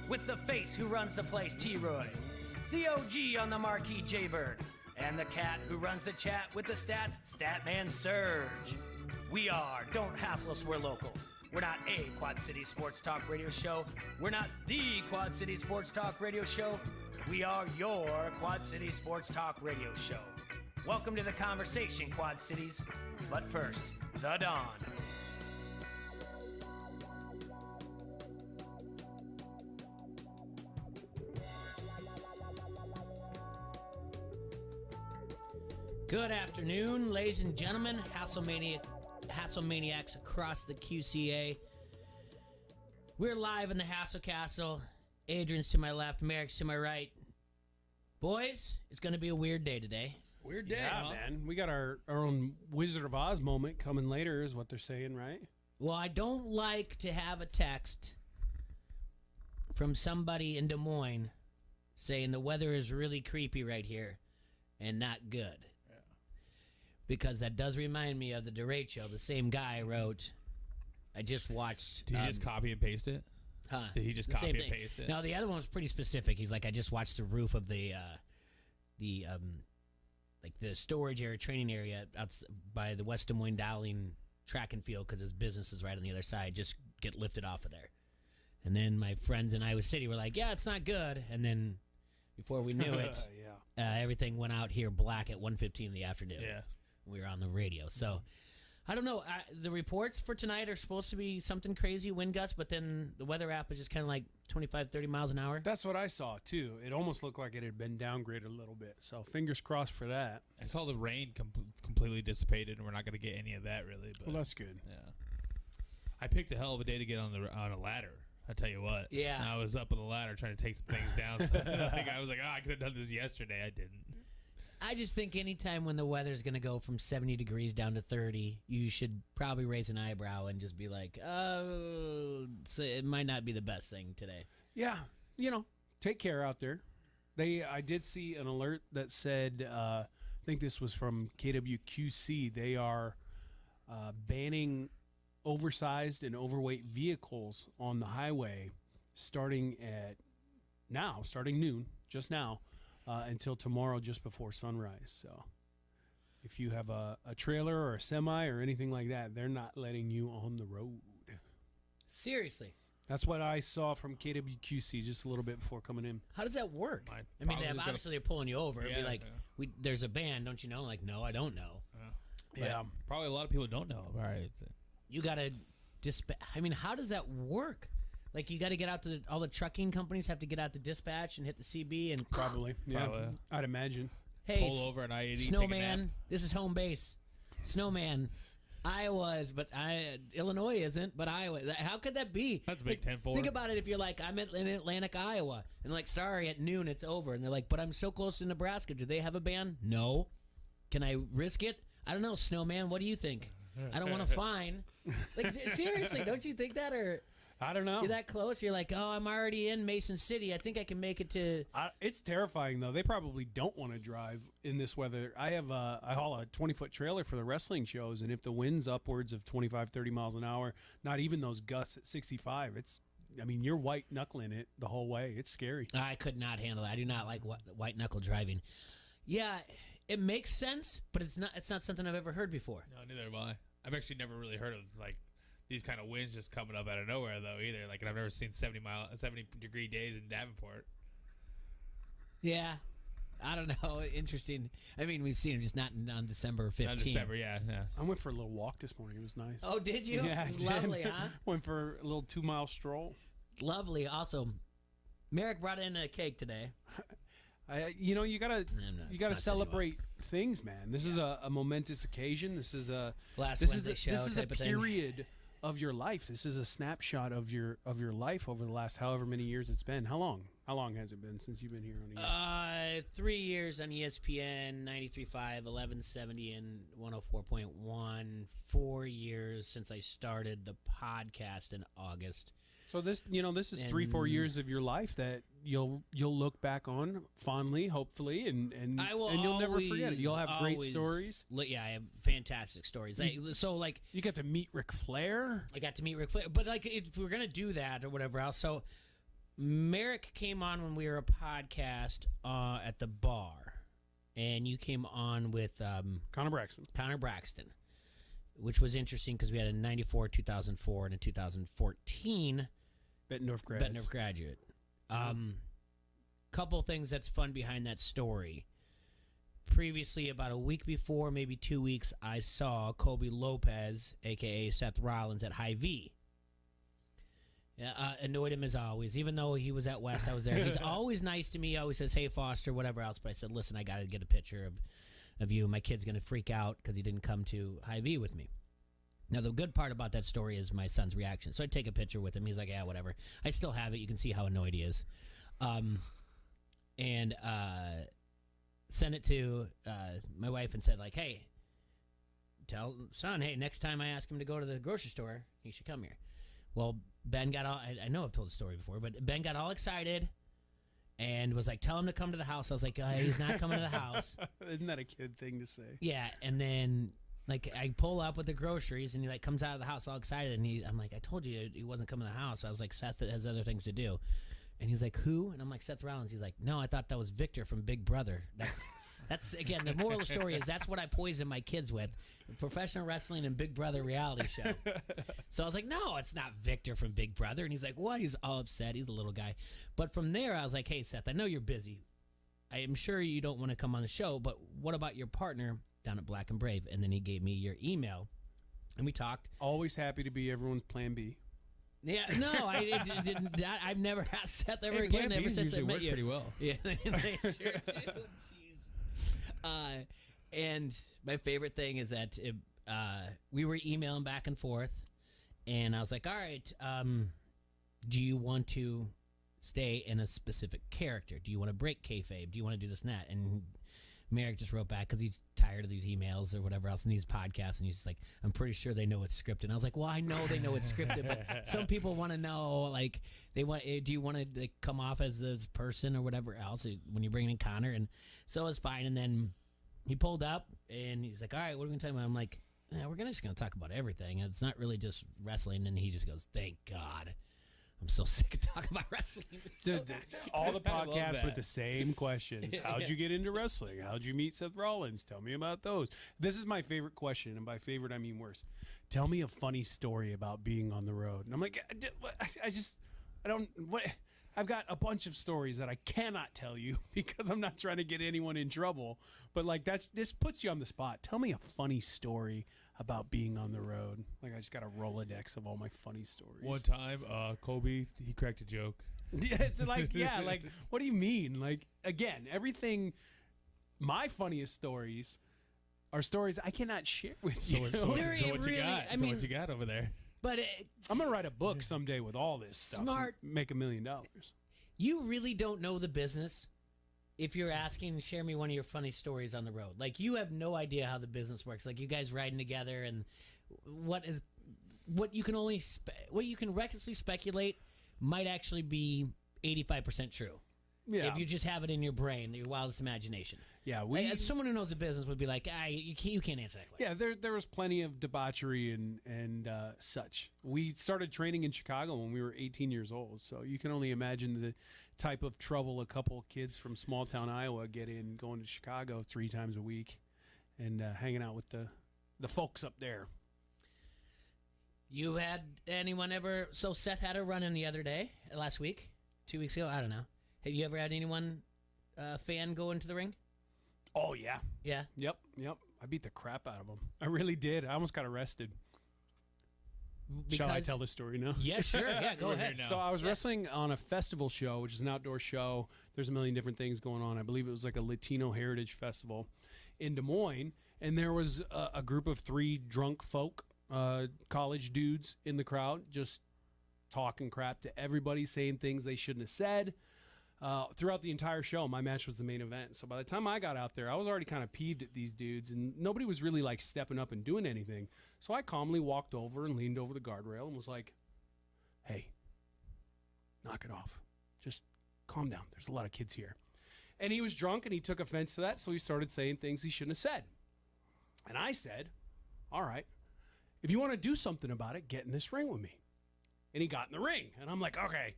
with the face who runs the place, T-Roy, the OG on the marquee, Jaybird, and the cat who runs the chat with the stats, Statman Surge. We are Don't Hassle Us, We're Local. We're not a Quad City Sports Talk radio show. We're not the Quad City Sports Talk radio show. We are your Quad City Sports Talk radio show. Welcome to the conversation, Quad Cities. But first, the Dawn. Good afternoon, ladies and gentlemen, Hasslemaniacs across the QCA. We're live in the Hassle Castle. Adrian's to my left, Merrick's to my right. Boys, it's going to be a weird day today. Weird day, yeah, man. We got our own Wizard of Oz moment coming later, is what they're saying, right? Well, I don't like to have a text from somebody in Des Moines saying the weather is really creepy right here and not good. Because that does remind me of the DeRate show. The same guy wrote, I just watched... Did he just copy and paste it? Huh? Did he just copy and paste it? No, the other one was pretty specific. He's like, I just watched the roof of the storage area, training area out by the West Des Moines Dowling track and field, because his business is right on the other side, just get lifted off of there. And then my friends in Iowa City were like, yeah, it's not good. And then before we knew it, everything went out here black at 1:15 in the afternoon. Yeah. We were on the radio. So, I don't know. The reports for tonight are supposed to be something crazy, wind gusts, but then the weather app is just kind of like 25, 30 miles an hour. That's what I saw, too. It almost looked like it had been downgraded a little bit. So, fingers crossed for that. I saw the rain completely dissipated, and we're not going to get any of that, really. But, well, that's good. Yeah. I picked a hell of a day to get on a ladder. I tell you what. Yeah. And I was up on the ladder trying to take some things down. So I was like, I could have done this yesterday. I didn't. I just think anytime when the weather's going to go from 70 degrees down to 30, you should probably raise an eyebrow and just be like, oh, it might not be the best thing today. Yeah. Take care out there. I did see an alert that said, I think this was from KWQC, they are banning oversized and overweight vehicles on the highway starting noon, just now. Until tomorrow just before sunrise. So if you have a trailer or a semi or anything like that, they're not letting you on the road. Seriously. That's what I saw from KWQC just a little bit before coming in. How does that work? I mean, obviously they're pulling you over. It'd be like, there's a ban, don't you know? Like, no, I don't know. Yeah. Probably a lot of people don't know. All right. You got to I mean, how does that work? Like, you got to get out to all the trucking companies have to get out to dispatch and hit the CB and probably. I'd imagine. Hey, pull over an I-80, Snowman, this is home base. Snowman, Iowa is, but Illinois isn't, but Iowa. How could that be? That's a big 10-4. Think about it. If you're like, I'm in Atlantic, Iowa, and like, sorry, at noon it's over, and they're like, but I'm so close to Nebraska. Do they have a ban? No. Can I risk it? I don't know, Snowman. What do you think? I don't want to fine. Like, seriously, don't you think that? Or I don't know. You're that close. You're like, oh, I'm already in Mason City. I think I can make it to... It's terrifying, though. They probably don't want to drive in this weather. I haul a 20-foot trailer for the wrestling shows, and if the wind's upwards of 25, 30 miles an hour, not even those gusts at 65, you're white-knuckling it the whole way. It's scary. I could not handle that. I do not like white-knuckle driving. Yeah, it makes sense, but it's not something I've ever heard before. No, neither have I. I've actually never really heard of, these kind of winds just coming up out of nowhere, though, either. Like, I've never seen 70-degree days in Davenport. Yeah. I don't know. Interesting. I mean, we've seen it just not on December 15th. On December, yeah. I went for a little walk this morning. It was nice. Oh, did you? Yeah, it was lovely, huh? Went for a little 2-mile stroll. Lovely. Also, Merrick brought in a cake today. You gotta celebrate things, man. This is a momentous occasion. This is a period of your life. This is a snapshot of your life over the last however many years it's been. How long? How long has it been since you've been here on ESPN? 3 years on ESPN, 93.5, 1170, and 104.1. 4 years since I started the podcast in August. So this is 3-4 years of your life that you'll look back on fondly, hopefully, and you'll never forget it. You'll have great stories. Yeah, I have fantastic stories. You got to meet Ric Flair. I got to meet Ric Flair, but if we're gonna do that or whatever else, so Merrick came on when we were a podcast at the bar, and you came on with Connor Braxton, which was interesting because we had a 94, 2004, and a 2014 Bettendorf graduate. Couple things that's fun behind that story. Previously, about a week before, maybe 2 weeks, I saw Colby Lopez, a.k.a. Seth Rollins, at High V. Annoyed him as always. Even though he was at West, I was there. He's always nice to me. Always says, "Hey, Foster," whatever else. But I said, "Listen, I got to get a picture of you. My kid's going to freak out because he didn't come to High V with me." Now, the good part about that story is my son's reaction. So I take a picture with him. He's like, "Yeah, whatever." I still have it. You can see how annoyed he is. And sent it to my wife and said, like, "Hey, tell son, hey, next time I ask him to go to the grocery store, he should come here." Well, Ben got all, I know I've told the story before, but Ben got all excited and was like, "Tell him to come to the house." I was like, "He's not coming to the house." Isn't that a kid thing to say? Yeah, and then like I pull up with the groceries and he like comes out of the house all excited, and I'm like, "I told you he wasn't coming to the house." I was like, "Seth has other things to do." And he's like, "Who?" And I'm like, "Seth Rollins." He's like, "No, I thought that was Victor from Big Brother." That's again, the moral of the story is that's what I poison my kids with: professional wrestling and Big Brother reality show. So I was like, "No, it's not Victor from Big Brother." And he's like, "What?" He's all upset. He's a little guy. But from there, I was like, "Hey, Seth, I know you're busy. I am sure you don't want to come on the show, but what about your partner down at Black and Brave?" And then he gave me your email, and we talked. Always happy to be everyone's plan B. Yeah, no, I've never asked Seth ever again. Ever since I met you. Pretty well. Yeah, they sure do. Jeez. And my favorite thing is that we were emailing back and forth, and I was like, "All right, do you want to stay in a specific character? Do you want to break kayfabe? Do you want to do this and that?" And Merrick just wrote back because he's tired of these emails or whatever else and these podcasts, and he's just like, "I'm pretty sure they know it's scripted." And I was like, "Well, I know they know it's scripted, but some people want to know, like, they want, do you want to like, come off as this person or whatever else when you're bringing in Connor?" And so it's fine. And then he pulled up and he's like, "All right, what are we going to talk about?" I'm like, "We're just going to talk about everything. It's not really just wrestling." And he just goes, "Thank God. I'm so sick of talking about wrestling." All the I love podcasts that. with the same questions. How'd you get into wrestling? How'd you meet Seth Rollins? Tell me about those. This is my favorite question, and by favorite I mean worse. Tell me a funny story about being on the road. And I'm like, I've got a bunch of stories that I cannot tell you because I'm not trying to get anyone in trouble. But like this puts you on the spot. Tell me a funny story about being on the road. Like, I just got a Rolodex of all my funny stories. One time, Kobe, he cracked a joke. Yeah, it's like, yeah, like, what do you mean? Like, again, everything, my funniest stories are stories I cannot share with you. So what Really, you got? I mean- What you got over there? But I'm going to write a book someday with all this stuff. Smart. And make $1 million. you really don't know the business if you're asking, share me one of your funny stories on the road. Like, you have no idea how the business works. Like, you guys riding together, and what you can what you can recklessly speculate might actually be 85% true. Yeah. If you just have it in your brain, your wildest imagination. Yeah, Someone who knows the business would be like, you can't answer that question. Yeah, there was plenty of debauchery and such. We started training in Chicago when we were 18 years old, so you can only imagine the type of trouble a couple of kids from small town Iowa get in going to Chicago 3 times a week and hanging out with the folks up there. You had anyone ever? So Seth had a run-in the other day, last week, 2 weeks ago. I don't know. Have you ever had anyone fan go into the ring? Oh, yeah. Yeah. Yep. I beat the crap out of them. I really did. I almost got arrested. Shall I tell the story now? Yeah, sure. Yeah, go We're ahead. here now. So I was wrestling on a festival show, which is an outdoor show. There's a million different things going on. I believe it was like a Latino Heritage Festival in Des Moines, and there was a group of 3 drunk folk, college dudes in the crowd, just talking crap to everybody, saying things they shouldn't have said. Throughout the entire show, my match was the main event. So by the time I got out there, I was already kind of peeved at these dudes, and nobody was really like stepping up and doing anything. So I calmly walked over and leaned over the guardrail and was like, "Hey, knock it off. Just calm down. There's a lot of kids here." And he was drunk and he took offense to that, so he started saying things he shouldn't have said. And I said, "All right, if you want to do something about it, get in this ring with me." And he got in the ring. And I'm like, "Okay,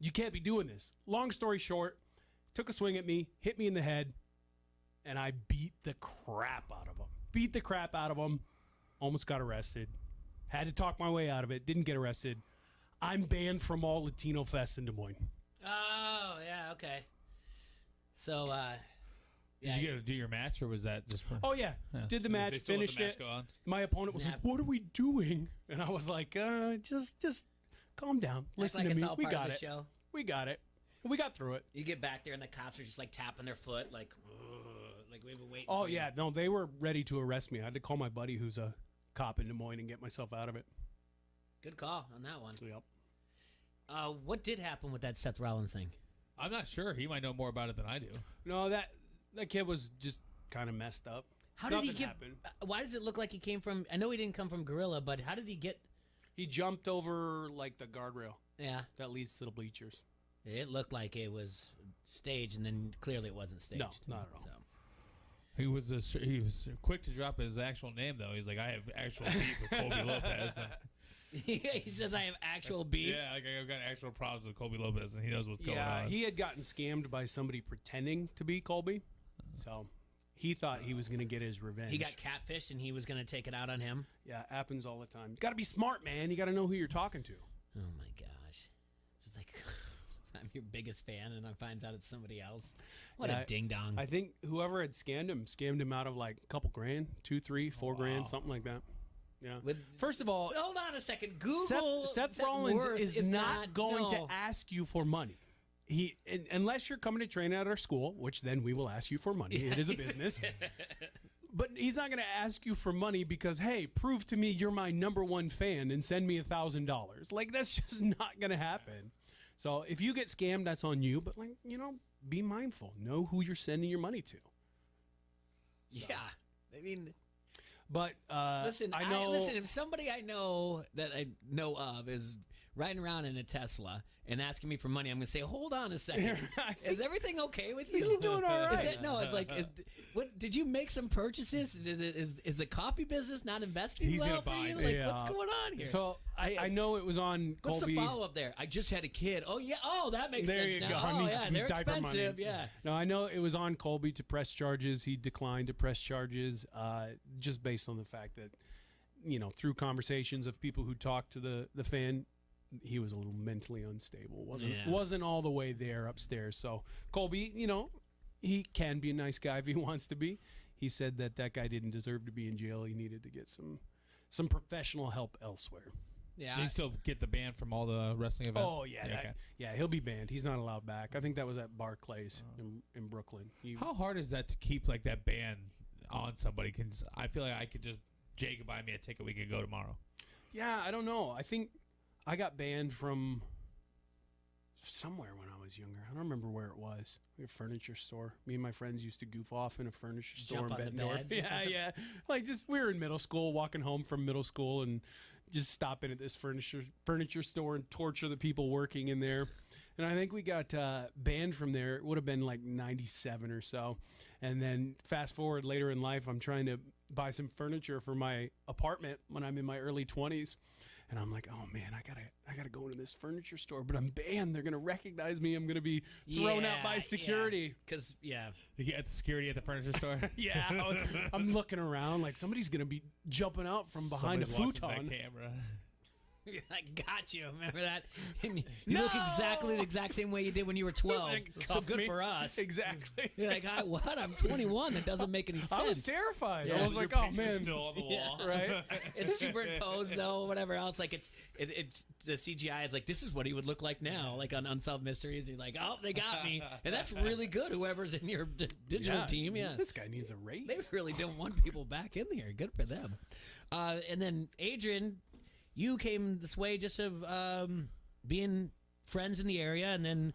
you can't be doing this. Long story short, took a swing at me, hit me in the head, and I beat the crap out of him. Almost got arrested. Had to talk my way out of it. Didn't get arrested. I'm banned from all Latino fests in Des Moines. Oh, yeah, okay. So, Did you get to do your match, or was that just for... Oh, yeah. Did the match, They still let finished the match it. go on? My opponent was like, what are we doing? And I was like, just calm down. Listen like to it's me. all We part of got the it. show. We got it. We got through it. You get back there and the cops are just like tapping their foot, like we've been waiting. Oh, for you. yeah. No, they were ready to arrest me. I had to call my buddy who's a cop in Des Moines and get myself out of it. Good call on that one. Yep. What did happen with that Seth Rollins thing? I'm not sure. He might know more about it than I do. No, that kid was just kind of messed up. How did he Nothing get? happened. Why does it look like he came from? I know he didn't come from Gorilla, but how did he get? He jumped over like the guardrail Yeah, that leads to the bleachers. it looked like it was staged, and then clearly it wasn't staged. No, not at all. So. He was quick to drop his actual name, though. He's like, I have actual beef with Colby Lopez. He says I have actual beef. Yeah, like, I've got actual problems with Colby Lopez, and he knows what's going Yeah, on. he had gotten scammed by somebody pretending to be Colby. So he thought he was going to get his revenge. He got catfished, and he was going to take it out on him. Yeah, happens all the time. You got to be smart, man. You got to know who you're talking to. Oh my gosh, it's like I'm your biggest fan, and I finds out it's somebody else. What Yeah, a ding dong! I think whoever had scammed him out of like a couple grand, 2, 3, 4 grand, something like that. Yeah. First of all, Hold on a second. Google Seth Rollins worth is not going to ask you for money. Unless you're coming to train at our school, which then we will ask you for money. It is a business. But he's not going to ask you for money because, hey, prove to me you're my #1 fan and send me $1,000. Like, that's just not going to happen. So if you get scammed, that's on you. But, like, be mindful. Know who you're sending your money to. Yeah, I mean, But listen, I know. listen. If somebody I know that I know of is riding around in a Tesla and asking me for money, I'm going to say, hold on a second. Is everything okay with you? You're doing all right. No, it's like, what? Did you make some purchases? Is the coffee business not investing He's well gonna for buy you? it. Like, Yeah. what's going on here? So I know it was on What's Colby. the follow-up there? I just had a kid. Oh, yeah. Oh, that makes There sense you now. go. Oh, Needs yeah. to be They're diaper money. expensive. Yeah. No, I know it was on Colby to press charges. He declined to press charges just based on the fact that, through conversations of people who talked to the fan, he was a little mentally unstable. Wasn't all the way there upstairs. So Colby, he can be a nice guy if he wants to be. He said that guy didn't deserve to be in jail. He needed to get some professional help elsewhere. Yeah. They still get the ban from all the wrestling events? Oh, yeah. Okay. He'll be banned. He's not allowed back. I think that was at Barclays in Brooklyn. How hard is that to keep like that ban on somebody? I feel like I could just, Jay could buy me a ticket, we could go tomorrow. Yeah, I don't know. I think I got banned from somewhere when I was younger. I don't remember where it was. A furniture store. Me and my friends used to goof off in a furniture store Jump in on the Bettendorf. beds or Yeah, something? yeah. Like we were in middle school, walking home from middle school, and just stopping at this furniture store and torture the people working in there. And I think we got banned from there. It would have been like 97 or so. And then fast forward later in life, I'm trying to buy some furniture for my apartment when I'm in my early 20s. And I'm like, oh man, I gotta go into this furniture store, but I'm banned. They're gonna recognize me. I'm gonna be thrown out by security. Because, yeah. You get security at the furniture store? Yeah, I'm looking around like somebody's gonna be jumping out from behind Somebody's a watching futon. that camera. I got you. Remember that? And you look exactly the exact same way you did when you were 12. They So cuffed good me. for us. Exactly. You're like, what? I'm 21. That doesn't make any sense. I was terrified. Yeah. I was Your like, oh picture's man, still on the wall. right? It's superimposed though, whatever else. Like it's the CGI is like, this is what he would look like now, like on Unsolved Mysteries. You're like, oh, they got me, and that's really good. Whoever's in your digital team, yeah, This guy needs a raise. they really don't want people back in there. Good for them. And then Adrian, you came this way just of being friends in the area, and then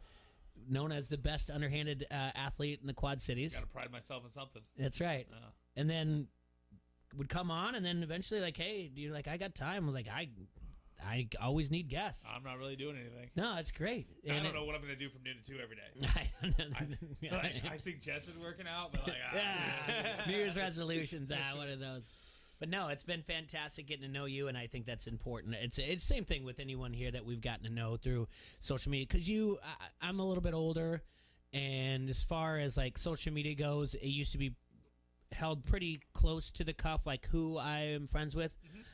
known as the best underhanded athlete in the Quad Cities. Gotta pride myself in something. That's right. Yeah. And then would come on, and then eventually, like, hey, you're like, I got time. I'm like, I always need guests. I'm not really doing anything. No, it's great. I And don't know what I'm going to do from noon to 2 every day. I think Jess is working out, but like, New Year's resolutions, one of those. But no, it's been fantastic getting to know you, and I think that's important. It's same thing with anyone here that we've gotten to know through social media. Because I'm a little bit older, and as far as like social media goes, it used to be held pretty close to the cuff, like who I am friends with.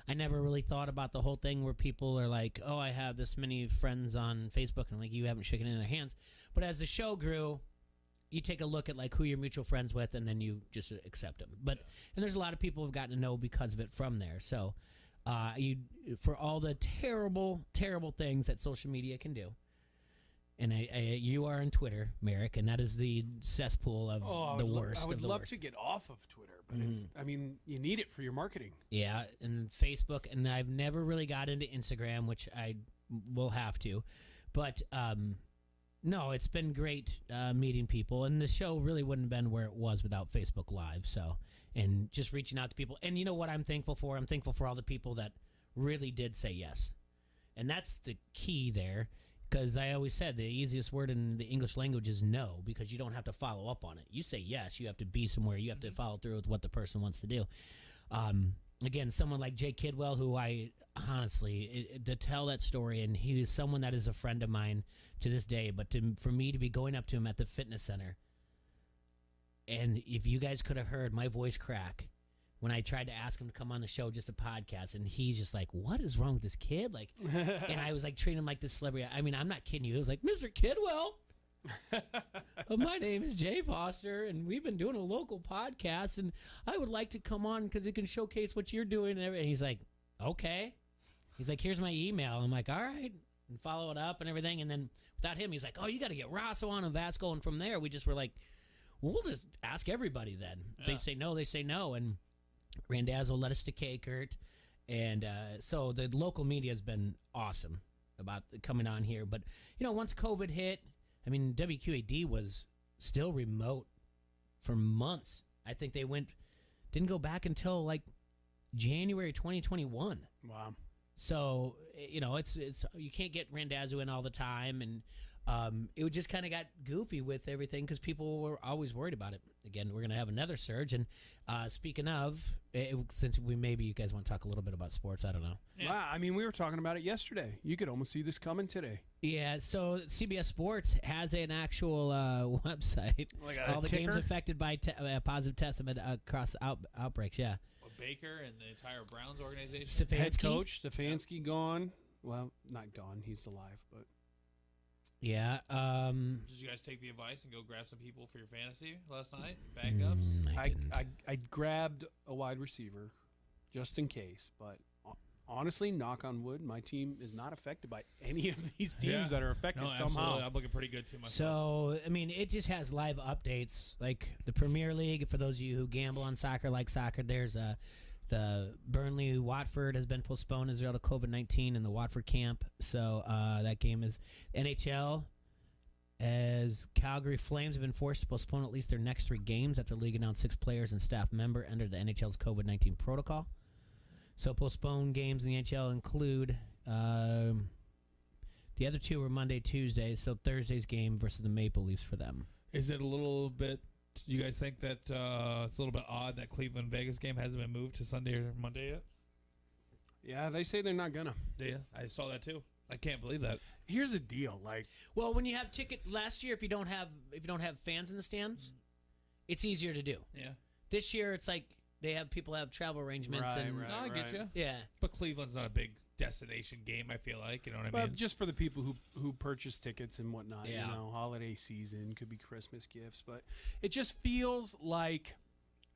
I never really thought about the whole thing where people are like, oh, I have this many friends on Facebook, and I'm like, you haven't shaken in their hands. But as the show grew, you take a look at like who you're mutual friends with, and then you just accept them. But and there's a lot of people who've gotten to know because of it from there. So you for all the terrible, terrible things that social media can do. And you are on Twitter, Merrick, and that is the cesspool of the worst. I would of the love worst. to get off of Twitter, but it's, I mean, you need it for your marketing. Yeah, and Facebook, and I've never really got into Instagram, which I will have to. But no, it's been great meeting people, and the show really wouldn't have been where it was without Facebook Live. So, and just reaching out to people, and you know what I'm thankful for? I'm thankful for all the people that really did say yes, and that's the key there. Because I always said the easiest word in the English language is no, because you don't have to follow up on it. You say yes, you have to be somewhere, you have to follow through with what the person wants to do. Again, someone like Jay Kidwell, who I honestly, to tell that story, and he is someone that is a friend of mine to this day, but for me to be going up to him at the fitness center, and if you guys could have heard my voice crack when I tried to ask him to come on the show, just a podcast, and he's just like, what is wrong with this kid? Like, and I was like treating him like this celebrity. I mean, I'm not kidding you. It was like, Mr. Kidwell, my name is Jay Foster, and we've been doing a local podcast, and I would like to come on because it can showcase what you're doing. And everything. He's like, okay. He's like, here's my email. I'm like, all right, and follow it up and everything. And then without him, he's like, oh, you got to get Rosso on and Vasco. And from there, we just were like, well, we'll just ask everybody then. Yeah. They say no, they say no. And Randazzo let us to K-Kurt, and so the local media has been awesome about coming on here. But, you know, once COVID hit, I mean, WQAD was still remote for months. I think they didn't go back until, like, January 2021. Wow. So, you know, it's you can't get Randazzo in all the time, and it just kind of got goofy with everything because people were always worried about it. Again, we're going to have another surge. And speaking of, since maybe you guys want to talk a little bit about sports, I don't know. Yeah. Wow, I mean, we were talking about it yesterday. You could almost see this coming today. Yeah, so CBS Sports has an actual website. Like all the games affected by positive tests across outbreaks, yeah. Baker and the entire Browns organization. Stefanski. Head coach, Stefanski gone. Well, not gone. He's alive, but... Yeah. Did you guys take the advice and go grab some people for your fantasy last night? Backups? I grabbed a wide receiver just in case, but honestly, knock on wood, my team is not affected by any of these teams that are affected somehow. Absolutely. I'm looking pretty good too myself. So, I mean, it just has live updates. Like the Premier League, for those of you who gamble on soccer, like soccer, there's the Burnley-Watford has been postponed as a result of COVID-19 in the Watford camp. So that game is NHL. As Calgary Flames have been forced to postpone at least their next 3 games after the league announced 6 players and staff member entered the NHL's COVID-19 protocol. So postponed games in the NHL include the other 2 were Monday, Tuesday. So Thursday's game versus the Maple Leafs for them. Is it a little bit... Do you guys think that it's a little bit odd that Cleveland-Vegas game hasn't been moved to Sunday or Monday yet? Yeah, they say they're not gonna. Yeah, I saw that too. I can't believe that. Here's the deal, like, well, when you have last year, if you don't have fans in the stands, it's easier to do. Yeah. This year, it's like people have travel arrangements, I get you. Yeah, but Cleveland's not a big destination game. I feel like, you know what I well, mean. Just for the people who purchase tickets and whatnot. Yeah. You know, holiday season could be Christmas gifts, but it just feels like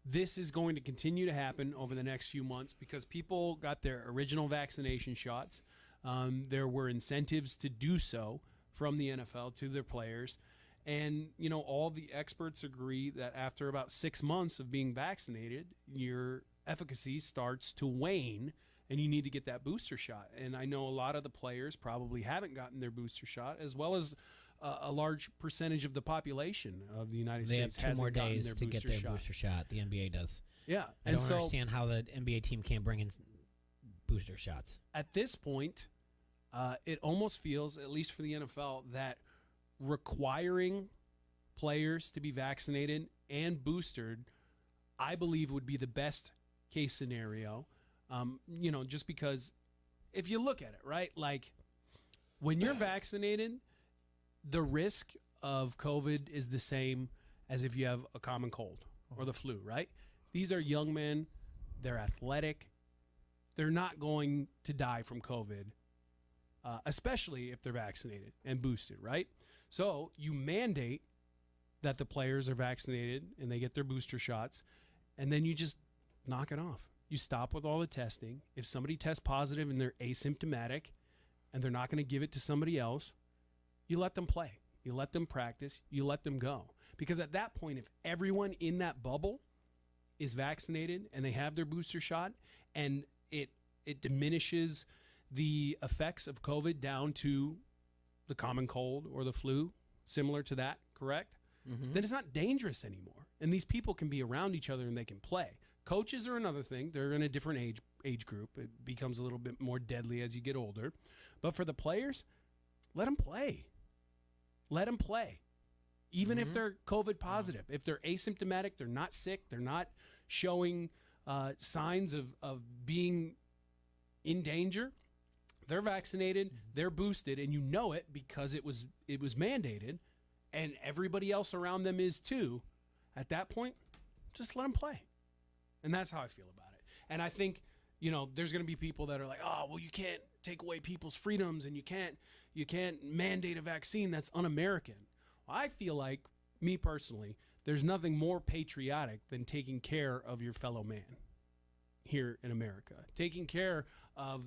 this is going to continue to happen over the next few months because people got their original vaccination shots. There were incentives to do so from the NFL to their players. And, you know, all the experts agree that after about 6 months of being vaccinated, your efficacy starts to wane and you need to get that booster shot. And I know a lot of the players probably haven't gotten their booster shot, as well as a large percentage of the population of the United States have 2 more days their to get their booster shot. The NBA does. Yeah. I don't understand how the NBA team can't bring in booster shots. At this point, it almost feels, at least for the NFL, that requiring players to be vaccinated and boosted, I believe, would be the best case scenario. Just because if you look at it, right, like when you're vaccinated, the risk of COVID is the same as if you have a common cold or the flu, right? These are young men. They're athletic. They're not going to die from COVID, especially if they're vaccinated and boosted, right? So you mandate that the players are vaccinated and they get their booster shots, and then you just knock it off. You stop with all the testing. If somebody tests positive and they're asymptomatic and they're not going to give it to somebody else, you let them play. You let them practice. You let them go. Because at that point, if everyone in that bubble is vaccinated and they have their booster shot, and it diminishes the effects of COVID down to the common cold or the flu, similar to that, correct? Mm-hmm. Then it's not dangerous anymore. And these people can be around each other and they can play. Coaches are another thing. They're in a different age group. It becomes a little bit more deadly as you get older. But for the players, let them play. Let them play. Even if they're COVID positive. If they're asymptomatic, they're not sick, they're not showing signs of being in danger, they're vaccinated, they're boosted, and you know it because it was mandated, and everybody else around them is too. At that point, just let them play. And that's how I feel about it. And I think, there's going to be people that are like, oh, well, you can't take away people's freedoms and you can't mandate a vaccine. That's un-American. Well, I feel like, me personally, there's nothing more patriotic than taking care of your fellow man here in America. Taking care of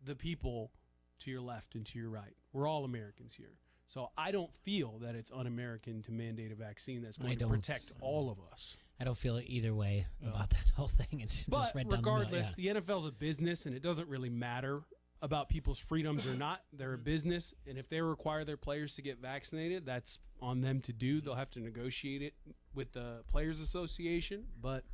the people to your left and to your right. We're all Americans here. So I don't feel that it's un-American to mandate a vaccine that's going to protect all of us. I don't feel either way about that whole thing. It's just right down the middle. Regardless, the NFL's a business, and it doesn't really matter about people's freedoms or not. They're a business, and if they require their players to get vaccinated, that's on them to do. They'll have to negotiate it with the Players Association. But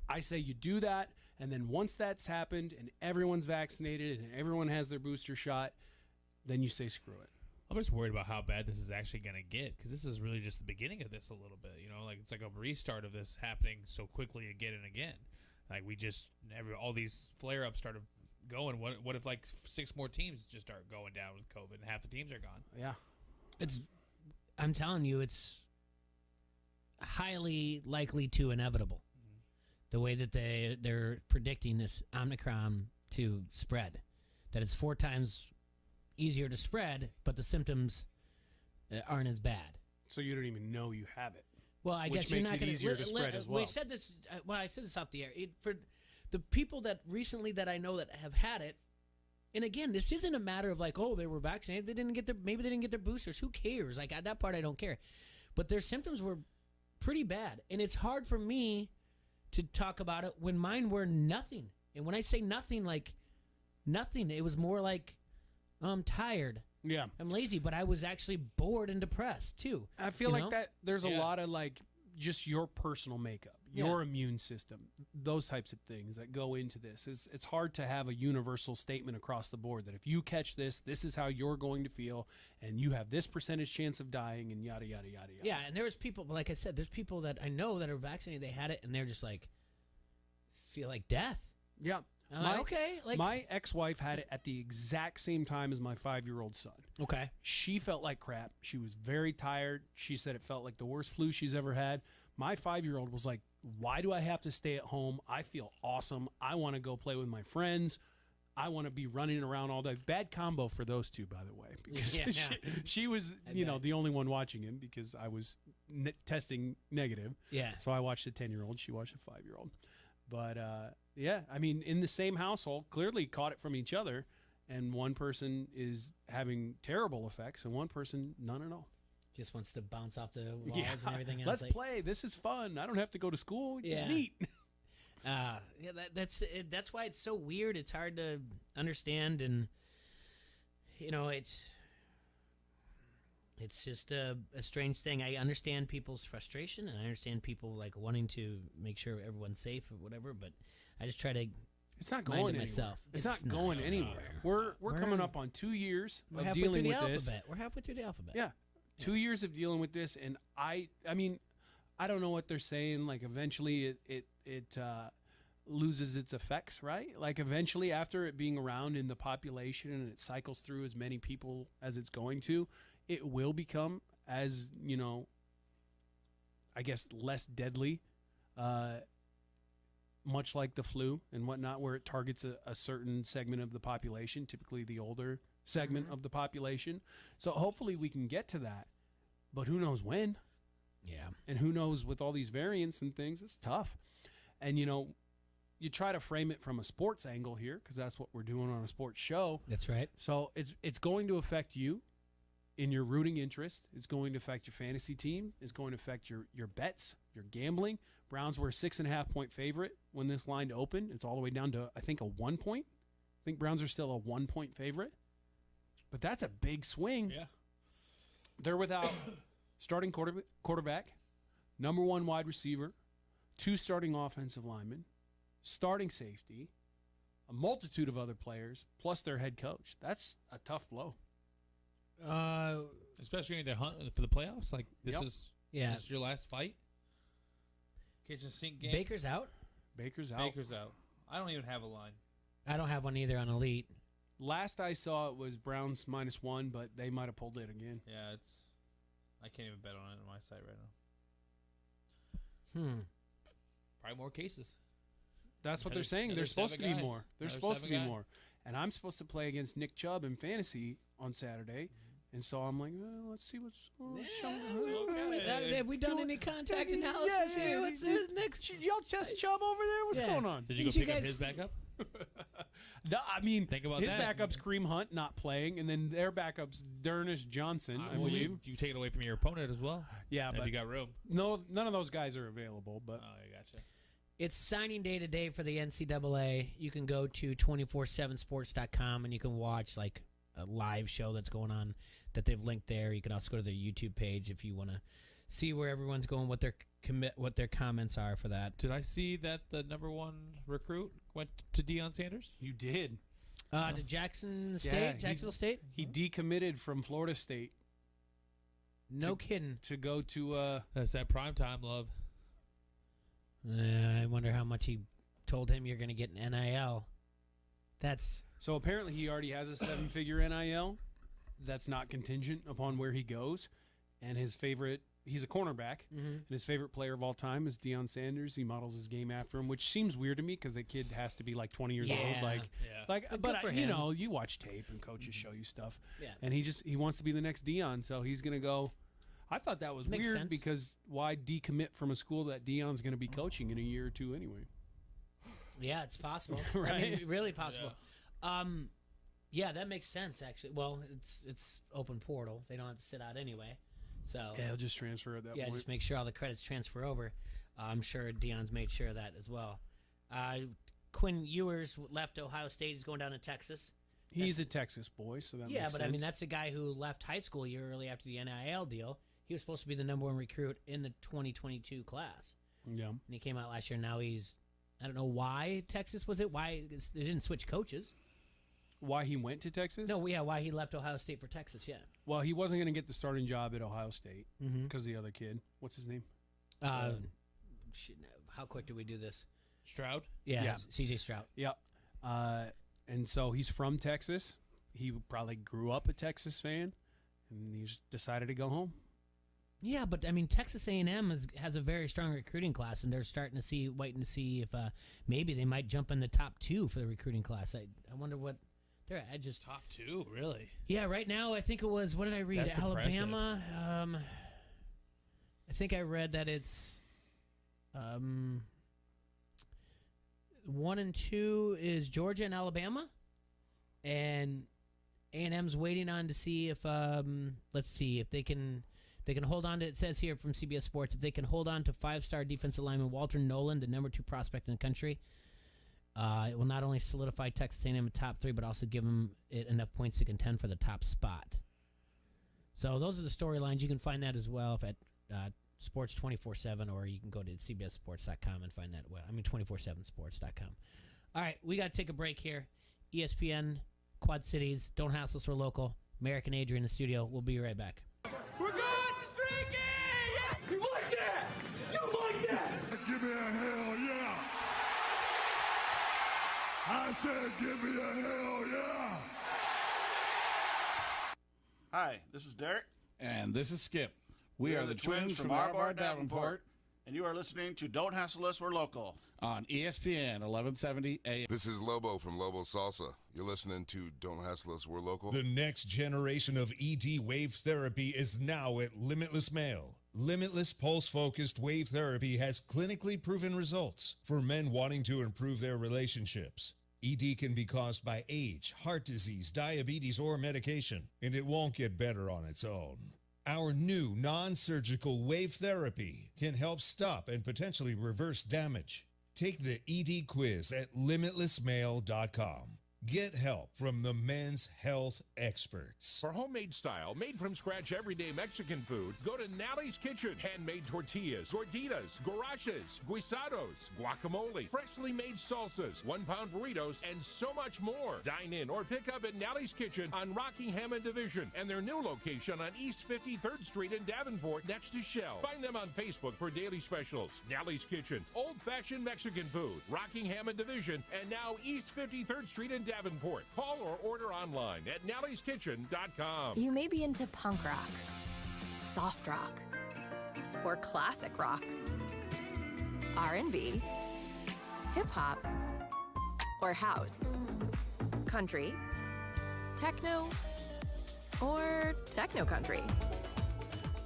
I say you do that, and then once that's happened and everyone's vaccinated and everyone has their booster shot, then you say screw it. I'm just worried about how bad this is actually going to get, because this is really just the beginning of this a little bit. It's like a restart of this happening so quickly again and again. Like all these flare-ups started going. What if like 6 more teams just start going down with COVID and half the teams are gone? Yeah. I'm telling you, it's highly likely to inevitable. Mm-hmm. The way that they're predicting this Omicron to spread, that it's 4 times easier to spread, but the symptoms aren't as bad. So you don't even know you have it. Well, I guess you're not going to easier to spread as well. We said this. I said this off the air. For the people that recently that I know that have had it, and again, this isn't a matter of like, oh, they were vaccinated, maybe they didn't get their boosters. Who cares? Like that part, I don't care. But their symptoms were pretty bad, and it's hard for me to talk about it when mine were nothing. And when I say nothing, like nothing, it was more like, I'm tired. Yeah. I'm lazy, but I was actually bored and depressed too. I feel like that there's a lot of like just your personal makeup, your immune system, those types of things that go into this. It's hard to have a universal statement across the board that if you catch this is how you're going to feel, and you have this percentage chance of dying, and yada, yada, yada, yada. Yeah, and there was people, like I said, there's people that I know that are vaccinated, they had it, and they're just like, feel like death. Yeah. Okay. My ex-wife had it at the exact same time as my 5-year-old son. Okay. She felt like crap. She was very tired. She said it felt like the worst flu she's ever had. My 5-year-old was like, why do I have to stay at home? I feel awesome. I want to go play with my friends. I want to be running around all day. Bad combo for those two, by the way. Because she was, the only one watching him because I was testing negative. Yeah. So I watched a 10-year-old. She watched a 5-year-old. But, I mean, in the same household, clearly caught it from each other, and one person is having terrible effects, and one person, none at all. Just wants to bounce off the walls and everything else. Let's play. This is fun. I don't have to go to school. Yeah. Neat. That's why it's so weird. It's hard to understand, and, it's just a strange thing. I understand people's frustration, and I understand people like wanting to make sure everyone's safe or whatever, but I just try to It's not going anywhere. Myself. It's not going anywhere. We're coming up on 2 years of dealing with this. We're halfway through the alphabet. Yeah. 2 years of dealing with this, and I mean, I don't know what they're saying. Like eventually, it loses its effects, right? Like eventually after it being around in the population and it cycles through as many people as it's going to, it will become as, I guess less deadly, much like the flu and whatnot, where it targets a certain segment of the population, typically the older segment of the population. So hopefully we can get to that, but who knows when? Yeah. And who knows with all these variants and things, it's tough. And, you try to frame it from a sports angle here because that's what we're doing on a sports show. That's right. So it's going to affect you in your rooting interest. It's going to affect your fantasy team. It's going to affect your bets, your gambling. Browns were a 6.5-point favorite when this line opened. It's all the way down to, I think, a 1 point. I think Browns are still a 1-point favorite. But that's a big swing. Yeah. They're without starting quarterback, number 1 wide receiver, 2 starting offensive linemen, starting safety, a multitude of other players, plus their head coach. That's a tough blow. Especially in the hunt for the playoffs. Like, this Yep. is Yeah. this is your last fight. Kitchen sink game. Baker's out. Baker's out. Baker's out. I don't even have a line. I don't have one either on Elite. Last I saw it was Browns -1, but they might have pulled it again. Yeah, I can't even bet on it on my site right now. Probably more cases. That's what Another- they're saying. another There's supposed to be 7 guys. more. There's Another supposed to 7 be guys. more. And I'm supposed to play against Nick Chubb in fantasy on Saturday. And so I'm like, let's see what's okay. Have we done any contact analysis here? What's next? Y'all test Chubb over there? What's Yeah. going on? Did you go Didn't you pick up guys- his backup? No, I mean, Think about his that. backup's Kareem Hunt not playing, and then their backup's Dernish Johnson, I Well, believe. you take it away from your opponent as well. Yeah, If but you got room. no, none of those guys are available. But Oh, I gotcha. It's signing day today for the NCAA. You can go to 247sports.com and you can watch like a live show that's going on that they've linked there. You can also go to their YouTube page if you want to see where everyone's going, what their comments are for that. Did I see that the number 1 recruit went to Deion Sanders? you did. To Jacksonville State. He decommitted from Florida State No kidding. to go to. That's that primetime love. I wonder how much he told him you're going to get an NIL. That's So apparently he already has a 7-figure NIL that's not contingent upon where he goes. And he's a cornerback, and his favorite player of all time is Deion Sanders. He models his game after him, which seems weird to me because the kid has to be like 20 years old. Yeah. Yeah. But for you him. know, you watch tape and coaches show you stuff. Yeah. And he wants to be the next Deion, so he's going to go. I thought that was Makes weird sense. because why decommit from a school that Deion's going to be coaching in a year or two anyway? Yeah, it's possible. Right? I mean, really possible. Yeah, that makes sense actually. Well, it's open portal. They don't have to sit out anyway. So Yeah, he'll just transfer at that yeah, point. just make sure all the credits transfer over. I'm sure Deion's made sure of that as well. Quinn Ewers left Ohio State. He's going down to Texas. He's a Texas boy, so that Yeah, makes but sense. I mean that's the guy who left high school a year early after the NIL deal. He was supposed to be the number 1 recruit in the 2022 class, Yeah. and he came out last year. Now he's I don't know why Texas was it? Why they didn't switch coaches? Why he went to Texas? No, yeah, why he left Ohio State for Texas? Yeah. Well, he wasn't going to get the starting job at Ohio State Mm-hmm. because the other kid. What's his name? How quick do we do this? Stroud? Yeah. C.J. Stroud. Yep. And so he's from Texas. He probably grew up a Texas fan, and he just decided to go home. Yeah, but I mean, Texas A&M has a very strong recruiting class, and they're waiting to see if maybe they might jump in the top 2 for the recruiting class. I wonder what they're at. Top 2, really? Yeah, right now I think it was. What did I read? That's Alabama. I think I read that it's 1 and 2 is Georgia and Alabama, and A&M's waiting on to see if let's see if they can hold on to. It says here from CBS Sports if they can hold on to 5-star defensive lineman Walter Nolan, the number 2 prospect in the country. It will not only solidify Texas A&M in top 3, but also give them enough points to contend for the top spot. So those are the storylines. You can find that as well at Sports 24/7, or you can go to CBSSports.com and find that. 247sports.com. All right, we got to take a break here. ESPN, Quad Cities, Don't Hassle Us, we're local. American Adrian in the studio. We'll be right back. We're good streaking! You like that? You like that? Give me a hell yeah! I said, give me a hell yeah! Hi, this is Derek. And this is Skip. We are the twins from Arbar Davenport, and you are listening to Don't Hassle Us, We're Local. On ESPN 1170 AM. This is Lobo from Lobo Salsa. You're listening to Don't Hassle Us, We're Local. The next generation of ED wave therapy is now at Limitless Male. Limitless pulse-focused wave therapy has clinically proven results for men wanting to improve their relationships. ED can be caused by age, heart disease, diabetes, or medication, and it won't get better on its own. Our new non-surgical wave therapy can help stop and potentially reverse damage. Take the ED quiz at limitlessmale.com. Get help from the men's health experts. For homemade style, made from scratch everyday Mexican food, go to Nally's Kitchen. Handmade tortillas, gorditas, guaraches, guisados, guacamole, freshly made salsas, 1-pound burritos, and so much more. Dine in or pick up at Nally's Kitchen on Rockingham and Division and their new location on East 53rd Street in Davenport next to Shell. Find them on Facebook for daily specials. Nally's Kitchen, old-fashioned Mexican food, Rockingham and Division, and now East 53rd Street in Davenport. Call or order online at nallyskitchen.com. You may be into punk rock, soft rock, or classic rock, R&B, hip-hop, or house, country, techno, or techno-country.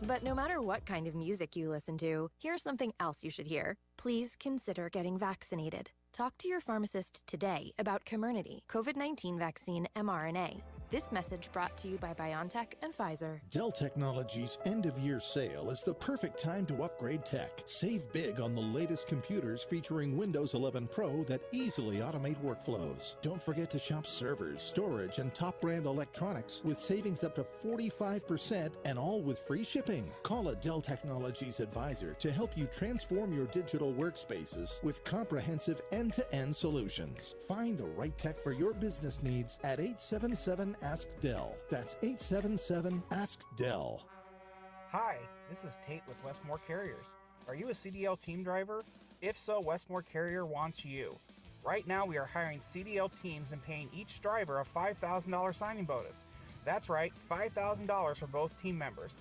But no matter what kind of music you listen to, here's something else you should hear. Please consider getting vaccinated. Talk to your pharmacist today about Comirnaty, COVID-19 vaccine mRNA. This message brought to you by BioNTech and Pfizer. Dell Technologies' end-of-year sale is the perfect time to upgrade tech. Save big on the latest computers featuring Windows 11 Pro that easily automate workflows. Don't forget to shop servers, storage, and top-brand electronics with savings up to 45% and all with free shipping. Call a Dell Technologies advisor to help you transform your digital workspaces with comprehensive end-to-end solutions. Find the right tech for your business needs at 877-ASK-DELL. That's 877-ASK-DELL. Hi, this is Tate with Westmore Carriers. Are you a CDL team driver? If so, Westmore Carrier wants you. Right now, we are hiring CDL teams and paying each driver a $5,000 signing bonus. That's right, $5,000 for both team members.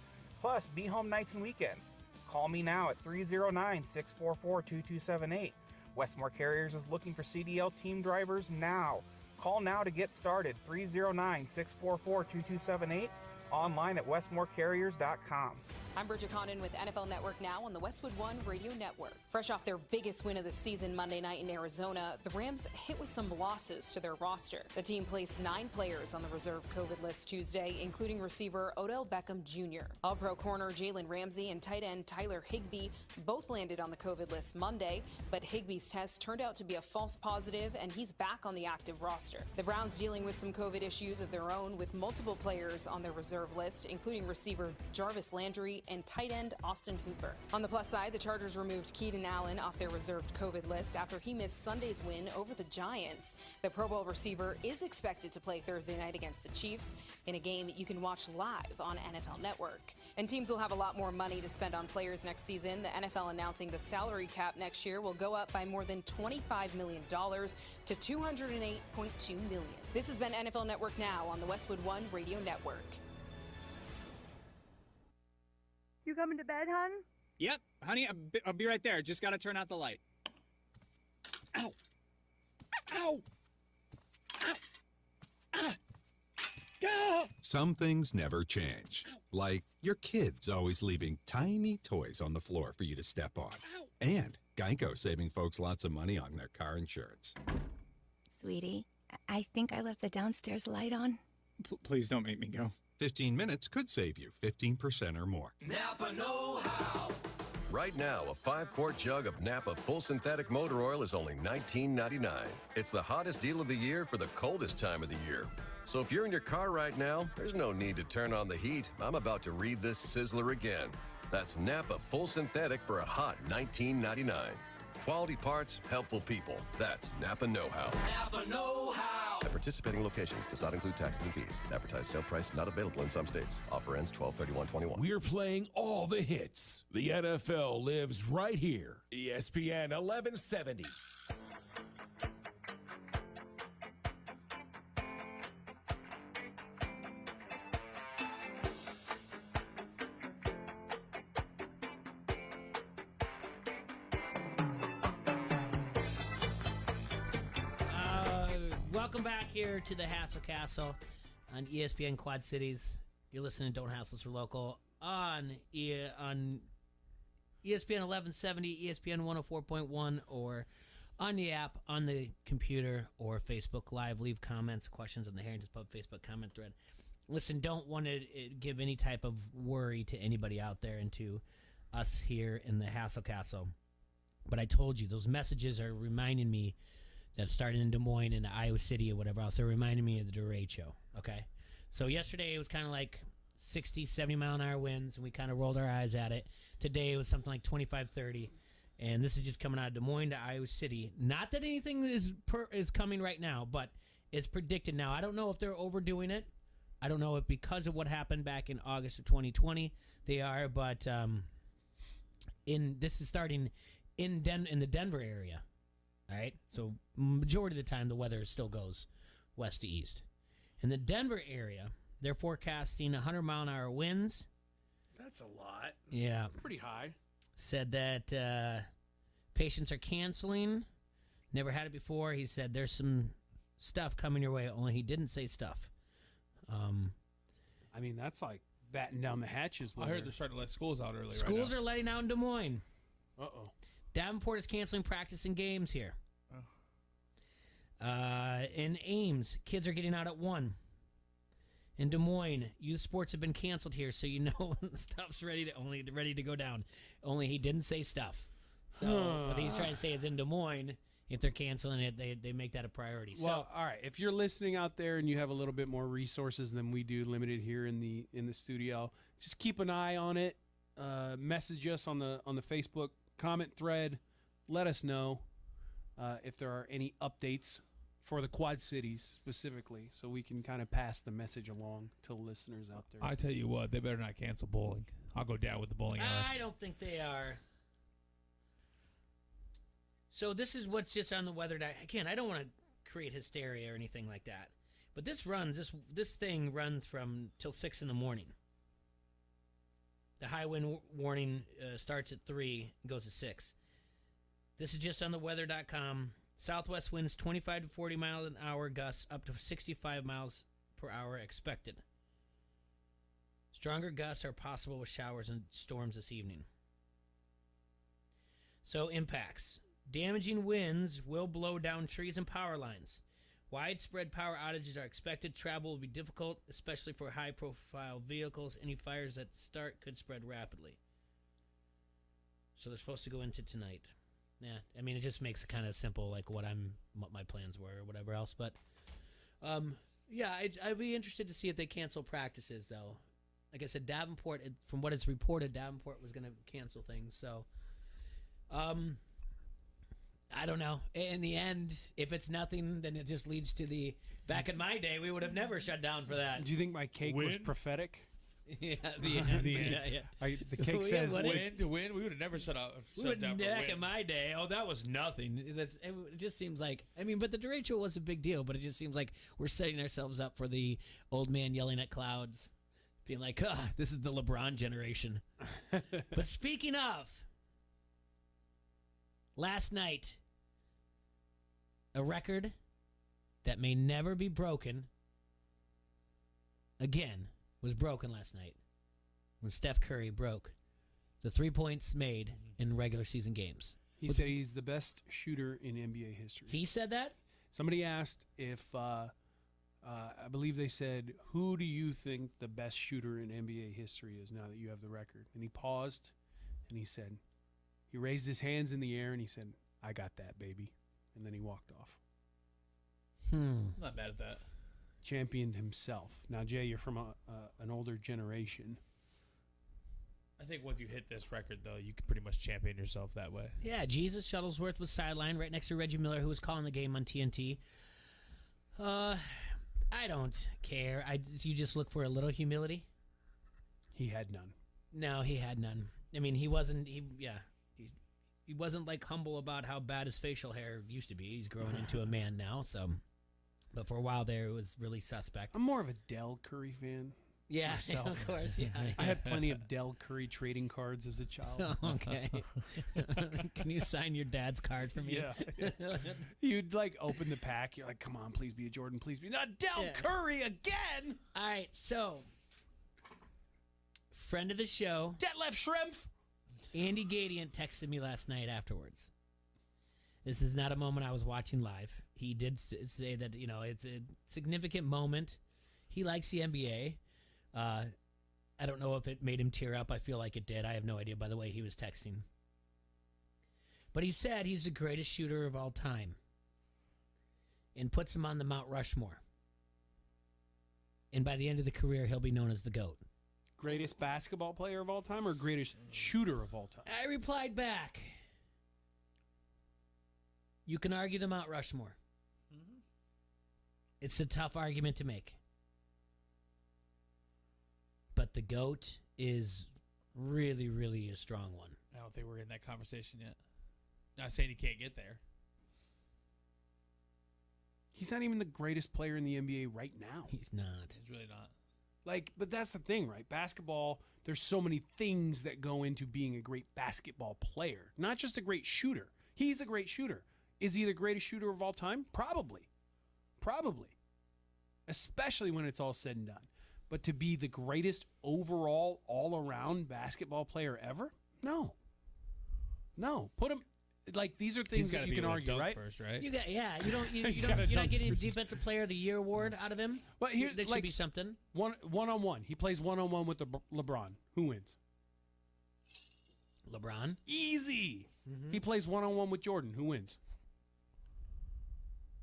Plus, be home nights and weekends. Call me now at 309-644-2278. Westmore Carriers is looking for CDL team drivers now. Call now to get started, 309-644-2278, online at westmorecarriers.com. I'm Bridget Condon with NFL Network Now on the Westwood One Radio Network. Fresh off their biggest win of the season Monday night in Arizona, the Rams hit with some losses to their roster. The team placed 9 players on the reserve COVID list Tuesday, including receiver Odell Beckham Jr. All-Pro corner Jalen Ramsey and tight end Tyler Higbee both landed on the COVID list Monday, but Higbee's test turned out to be a false positive, and he's back on the active roster. The Browns dealing with some COVID issues of their own with multiple players on their reserve list, including receiver Jarvis Landry and tight end Austin Hooper. On the plus side, the Chargers removed Keenan Allen off their reserved COVID list after he missed Sunday's win over the Giants. The Pro Bowl receiver is expected to play Thursday night against the Chiefs in a game you can watch live on NFL Network. And teams will have a lot more money to spend on players next season. The NFL announcing the salary cap next year will go up by more than $25 million to $208.2 million. This has been NFL Network Now on the Westwood One Radio Network. You coming to bed, hon? Yep, honey, I'll be right there. Just gotta turn out the light. Ow! Ow! Ow! Ah! Ah! Some things never change. Like your kids always leaving tiny toys on the floor for you to step on. And Geico saving folks lots of money on their car insurance. Sweetie, I think I left the downstairs light on. Please don't make me go. 15 minutes could save you 15% or more. Napa know-how. Right now, a 5-quart jug of Napa full synthetic motor oil is only $19.99. It's the hottest deal of the year for the coldest time of the year. So if you're in your car right now, there's no need to turn on the heat. I'm about to read this sizzler again. That's Napa full synthetic for a hot $19.99. Quality parts, helpful people. That's Napa know-how. Napa know-how. At participating locations does not include taxes and fees. Advertised sale price not available in some states. Offer ends 12/31/21. We're playing all the hits. The NFL lives right here. ESPN 1170. welcome back here to the Hassle Castle on ESPN Quad Cities. You're listening to Don't Hassle Us, We're Local on ESPN 1170, ESPN 104.1, or on the app, on the computer, or Facebook Live. Leave comments, questions on the Harrington's Pub Facebook comment thread. Listen, don't want to give any type of worry to anybody out there and to us here in the Hassle Castle. But I told you, those messages are reminding me that started in Des Moines and Iowa City or whatever else. They're reminding me of the derecho, okay? So yesterday it was kind of like 60, 70-mile-an-hour winds, and we kind of rolled our eyes at it. Today it was something like 25, 30. And this is just coming out of Des Moines to Iowa City. Not that anything is coming right now, but it's predicted now. I don't know if they're overdoing it. I don't know if because of what happened back in August of 2020 they are, but this is starting in the Denver area. All right, so majority of the time the weather still goes west to east. In the Denver area, they're forecasting 100-mile-an-hour winds. That's a lot. Yeah. Pretty high. Said that patients are canceling. Never had it before. He said there's some stuff coming your way, only he didn't say stuff. I mean, that's like batting down the hatches. I heard they're starting to let schools out early. Schools are letting out in Des Moines. Uh-oh. Davenport is canceling practice and games here. In Ames, kids are getting out at 1. In Des Moines, youth sports have been canceled here, so you know stuff's ready to go down. Only he didn't say stuff. So what he's trying to say is in Des Moines, if they're canceling it, they make that a priority. Well, all right. If you're listening out there and you have a little bit more resources than we do, limited here in the studio, just keep an eye on it. Message us on the Facebook comment thread. Let us know if there are any updates for the Quad Cities specifically, so we can kind of pass the message along to listeners out there. I tell you what, they better not cancel bowling. I'll go down with the bowling alley. I don't think they are. So this is what's just on the weather. Again, I don't want to create hysteria or anything like that, but this thing runs from till 6 in the morning. The high wind warning starts at 3 and goes to 6. This is just on the weather.com. Southwest winds 25 to 40 miles an hour, gusts up to 65 miles per hour expected. Stronger gusts are possible with showers and storms this evening. So impacts. Damaging winds will blow down trees and power lines. Widespread power outages are expected. Travel will be difficult, especially for high-profile vehicles. Any fires that start could spread rapidly. So they're supposed to go into tonight. Yeah, I mean, it just makes it kind of simple, like what my plans were or whatever else. But, yeah, I'd be interested to see if they cancel practices, though. Like I said, Davenport, from what it's reported, Davenport was going to cancel things. So, I don't know. In the end, if it's nothing, then it just leads to back in my day, we would have never shut down for that. Do you think my cake was prophetic? Yeah, the end. Yeah. The cake says wind. We would have never shut down for back wind. in my day, that was nothing. It just seems like, but the derecho was a big deal, but it just seems like we're setting ourselves up for the old man yelling at clouds, being like, this is the LeBron generation. But speaking of, last night, a record that may never be broken again was broken last night when Steph Curry broke the 3 points made in regular season games. He said he's the best shooter in NBA history. He said that? Somebody asked if, I believe they said, who do you think the best shooter in NBA history is now that you have the record? And he paused, and he raised his hands in the air, and he said, I got that, baby. And then he walked off. Not bad at that. Championed himself. Now, Jay, you're from an older generation. I think once you hit this record, though, you can pretty much champion yourself that way. Yeah, Jesus Shuttlesworth was sidelined right next to Reggie Miller, who was calling the game on TNT. I don't care. You just look for a little humility. He had none. No, he had none. I mean, he wasn't. He wasn't like humble about how bad his facial hair used to be. He's growing into a man now, so. But for a while there, it was really suspect. I'm more of a Del Curry fan. Yeah, yourself. of course. Yeah. I had plenty of Del Curry trading cards as a child. Okay. Can you sign your dad's card for me? Yeah. You'd like open the pack. You're like, come on, please be a Jordan. Please be not Del Curry again. All right, so friend of the show, Detlef Schrempf. Andy Gadiant texted me last night afterwards. This is not a moment I was watching live. He did say that, it's a significant moment. He likes the NBA. I don't know if it made him tear up. I feel like it did. I have no idea by the way he was texting. But he said he's the greatest shooter of all time and puts him on the Mount Rushmore. And by the end of the career, he'll be known as the GOAT. Greatest basketball player of all time or greatest shooter of all time? I replied back. You can argue the Mount Rushmore. Mm-hmm. It's a tough argument to make. But the GOAT is really, really a strong one. I don't think we're in that conversation yet. Not saying he can't get there. He's not even the greatest player in the NBA right now. He's not. He's really not. But that's the thing, right? Basketball, there's so many things that go into being a great basketball player, not just a great shooter. He's a great shooter. Is he the greatest shooter of all time? Probably. Especially when it's all said and done. But to be the greatest overall, all-around basketball player ever? No. Put him... these are things that you can argue, right? First, right? You're not getting a Defensive Player of the Year award out of him. But here, that should be something. One-on-one. He plays one-on-one with LeBron. Who wins? LeBron. Easy. Mm-hmm. He plays one-on-one with Jordan. Who wins?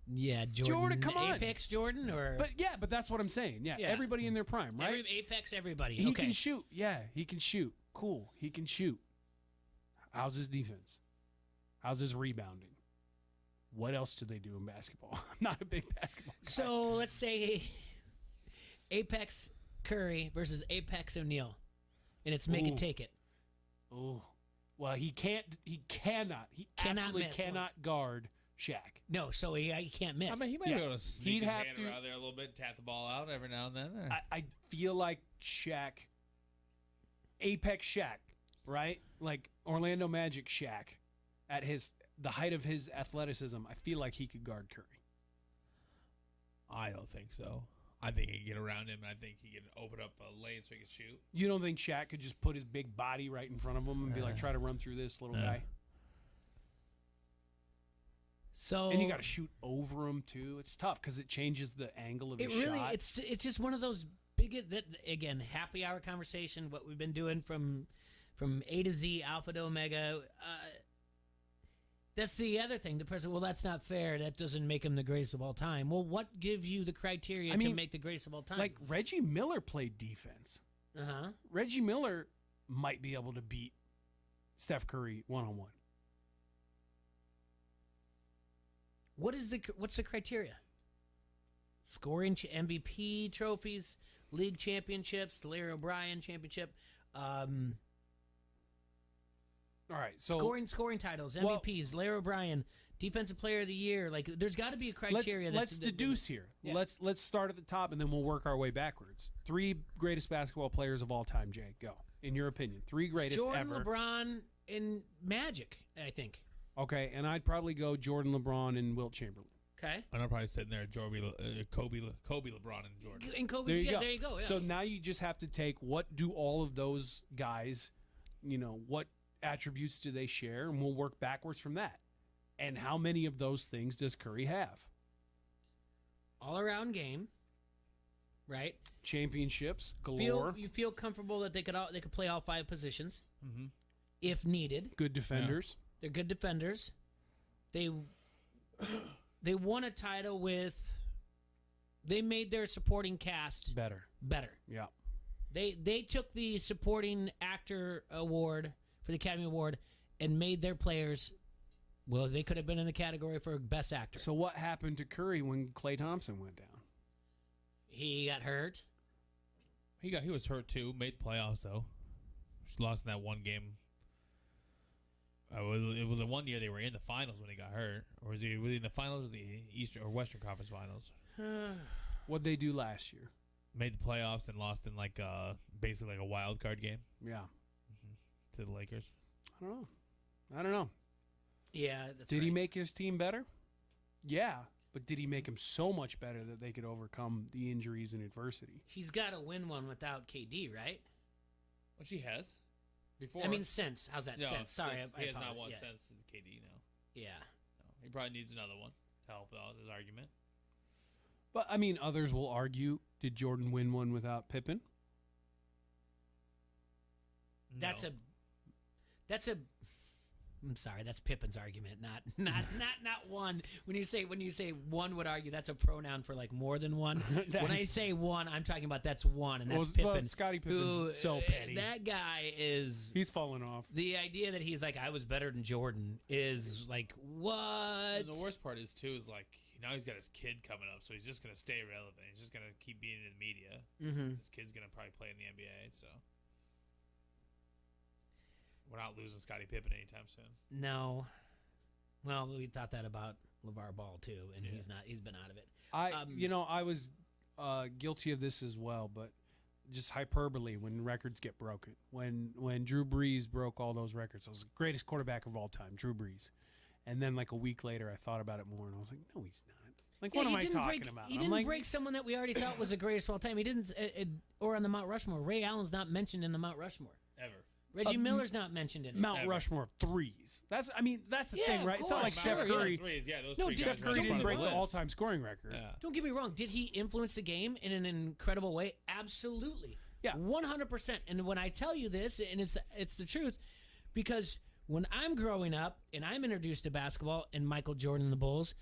Yeah, Jordan. Come on. Apex Jordan, or but that's what I'm saying. Yeah, everybody in their prime, right? Apex everybody. He can shoot. Yeah, he can shoot. Cool. He can shoot. How's his defense? How's his rebounding? What else do they do in basketball? I'm not a big basketball guy. So let's say Apex Curry versus Apex O'Neal, and it's make it take it. Oh, well, he can't. He cannot. He absolutely cannot guard Shaq. No, so he can't miss. I mean, he might be able to sneak his hand to, around there a little bit, tap the ball out every now and then. I feel like Shaq, Apex Shaq, right? Like Orlando Magic Shaq, at the height of his athleticism, I feel like he could guard Curry. I don't think so. I think he can get around him, and I think he can open up a lane so he can shoot. You don't think Shaq could just put his big body right in front of him and be like, try to run through this little guy? So and you got to shoot over him too. It's tough because it changes the angle of his shot. It's just one of those big again happy hour conversation. What we've been doing from A to Z, Alpha to Omega. That's the other thing. The person, well, that's not fair. That doesn't make him the greatest of all time. Well, what gives you the criteria to make the greatest of all time? Like Reggie Miller played defense. Reggie Miller might be able to beat Steph Curry one-on-one. What's the criteria? Scoring MVP trophies, league championships, Larry O'Brien championship. All right, so scoring titles, MVPs, Larry O'Brien, defensive player of the year. Like, there's got to be a criteria. Let's deduce here. Yeah. Let's start at the top and then we'll work our way backwards. 3 greatest basketball players of all time. Jay, go. In your opinion, 3 greatest Jordan, ever. LeBron, and Magic. I think. Okay, and I'd probably go Jordan, LeBron, and Wilt Chamberlain. Okay. And I'm probably sitting there, Kobe, LeBron, and Jordan. And Kobe, there you go. Yeah. So now you just have to take what do all of those guys, what attributes do they share, and we'll work backwards from that. And how many of those things does Curry have? All-around game, right? Championships galore. You feel comfortable that they could play all 5 positions, if needed. Good defenders. Yeah. They're good defenders. They won a title with. They made their supporting cast better. Yeah. They took the supporting actor award for the Academy Award and made their players. Well, they could have been in the category for best actor. So what happened to Curry when Klay Thompson went down? He got hurt. He was hurt too. Made playoffs though. Just lost in that one game. It was the one year they were in the finals when he got hurt, or was he in the finals of the Eastern or Western Conference Finals? What'd they do last year? made the playoffs and lost in like basically like a wild card game. Yeah. To the Lakers. I don't know. Yeah. Did he make his team better? Yeah. But did he make him so much better that they could overcome the injuries and adversity? He's got to win one without KD, right? Which he has. Before. I mean, since. How's that since? Sorry, he has I not won yeah. since KD, no. Yeah. No, he probably needs another one to help out his argument. But, I mean, others will argue, did Jordan win one without Pippen? No. That's a I'm sorry, that's Pippen's argument, not one. When you say one would argue, that's a pronoun for like more than one. When I say one, I'm talking about that's one, and that's Pippen. Well, Scottie Pippen's so petty. That guy he's falling off. The idea that he's like, I was better than Jordan is like, what? And the worst part is too is like now he's got his kid coming up, so he's just gonna stay relevant. He's just gonna keep being in the media. Mm-hmm. His kid's gonna probably play in the NBA, so. We're not losing Scottie Pippen anytime soon. No. Well, we thought that about LeVar Ball too, and he's not. He's been out of it. I was guilty of this as well, but just hyperbole when records get broken. When Drew Brees broke all those records, I was the greatest quarterback of all time, Drew Brees. And then like a week later, I thought about it more, and I was like, no, he's not. Like, what am I talking about? He didn't break someone that we already thought was the greatest of all time. He didn't, or on the Mount Rushmore. Ray Allen's not mentioned in the Mount Rushmore. Ever. Reggie Miller's not mentioned in it. Mount Rushmore of threes. That's the thing, right? It's not like Steph Curry. Steph Curry didn't break the all-time scoring record. Yeah. Don't get me wrong. Did he influence the game in an incredible way? Absolutely. Yeah, 100%. And when I tell you this, and it's the truth, because when I'm growing up and I'm introduced to basketball and Michael Jordan and the Bulls,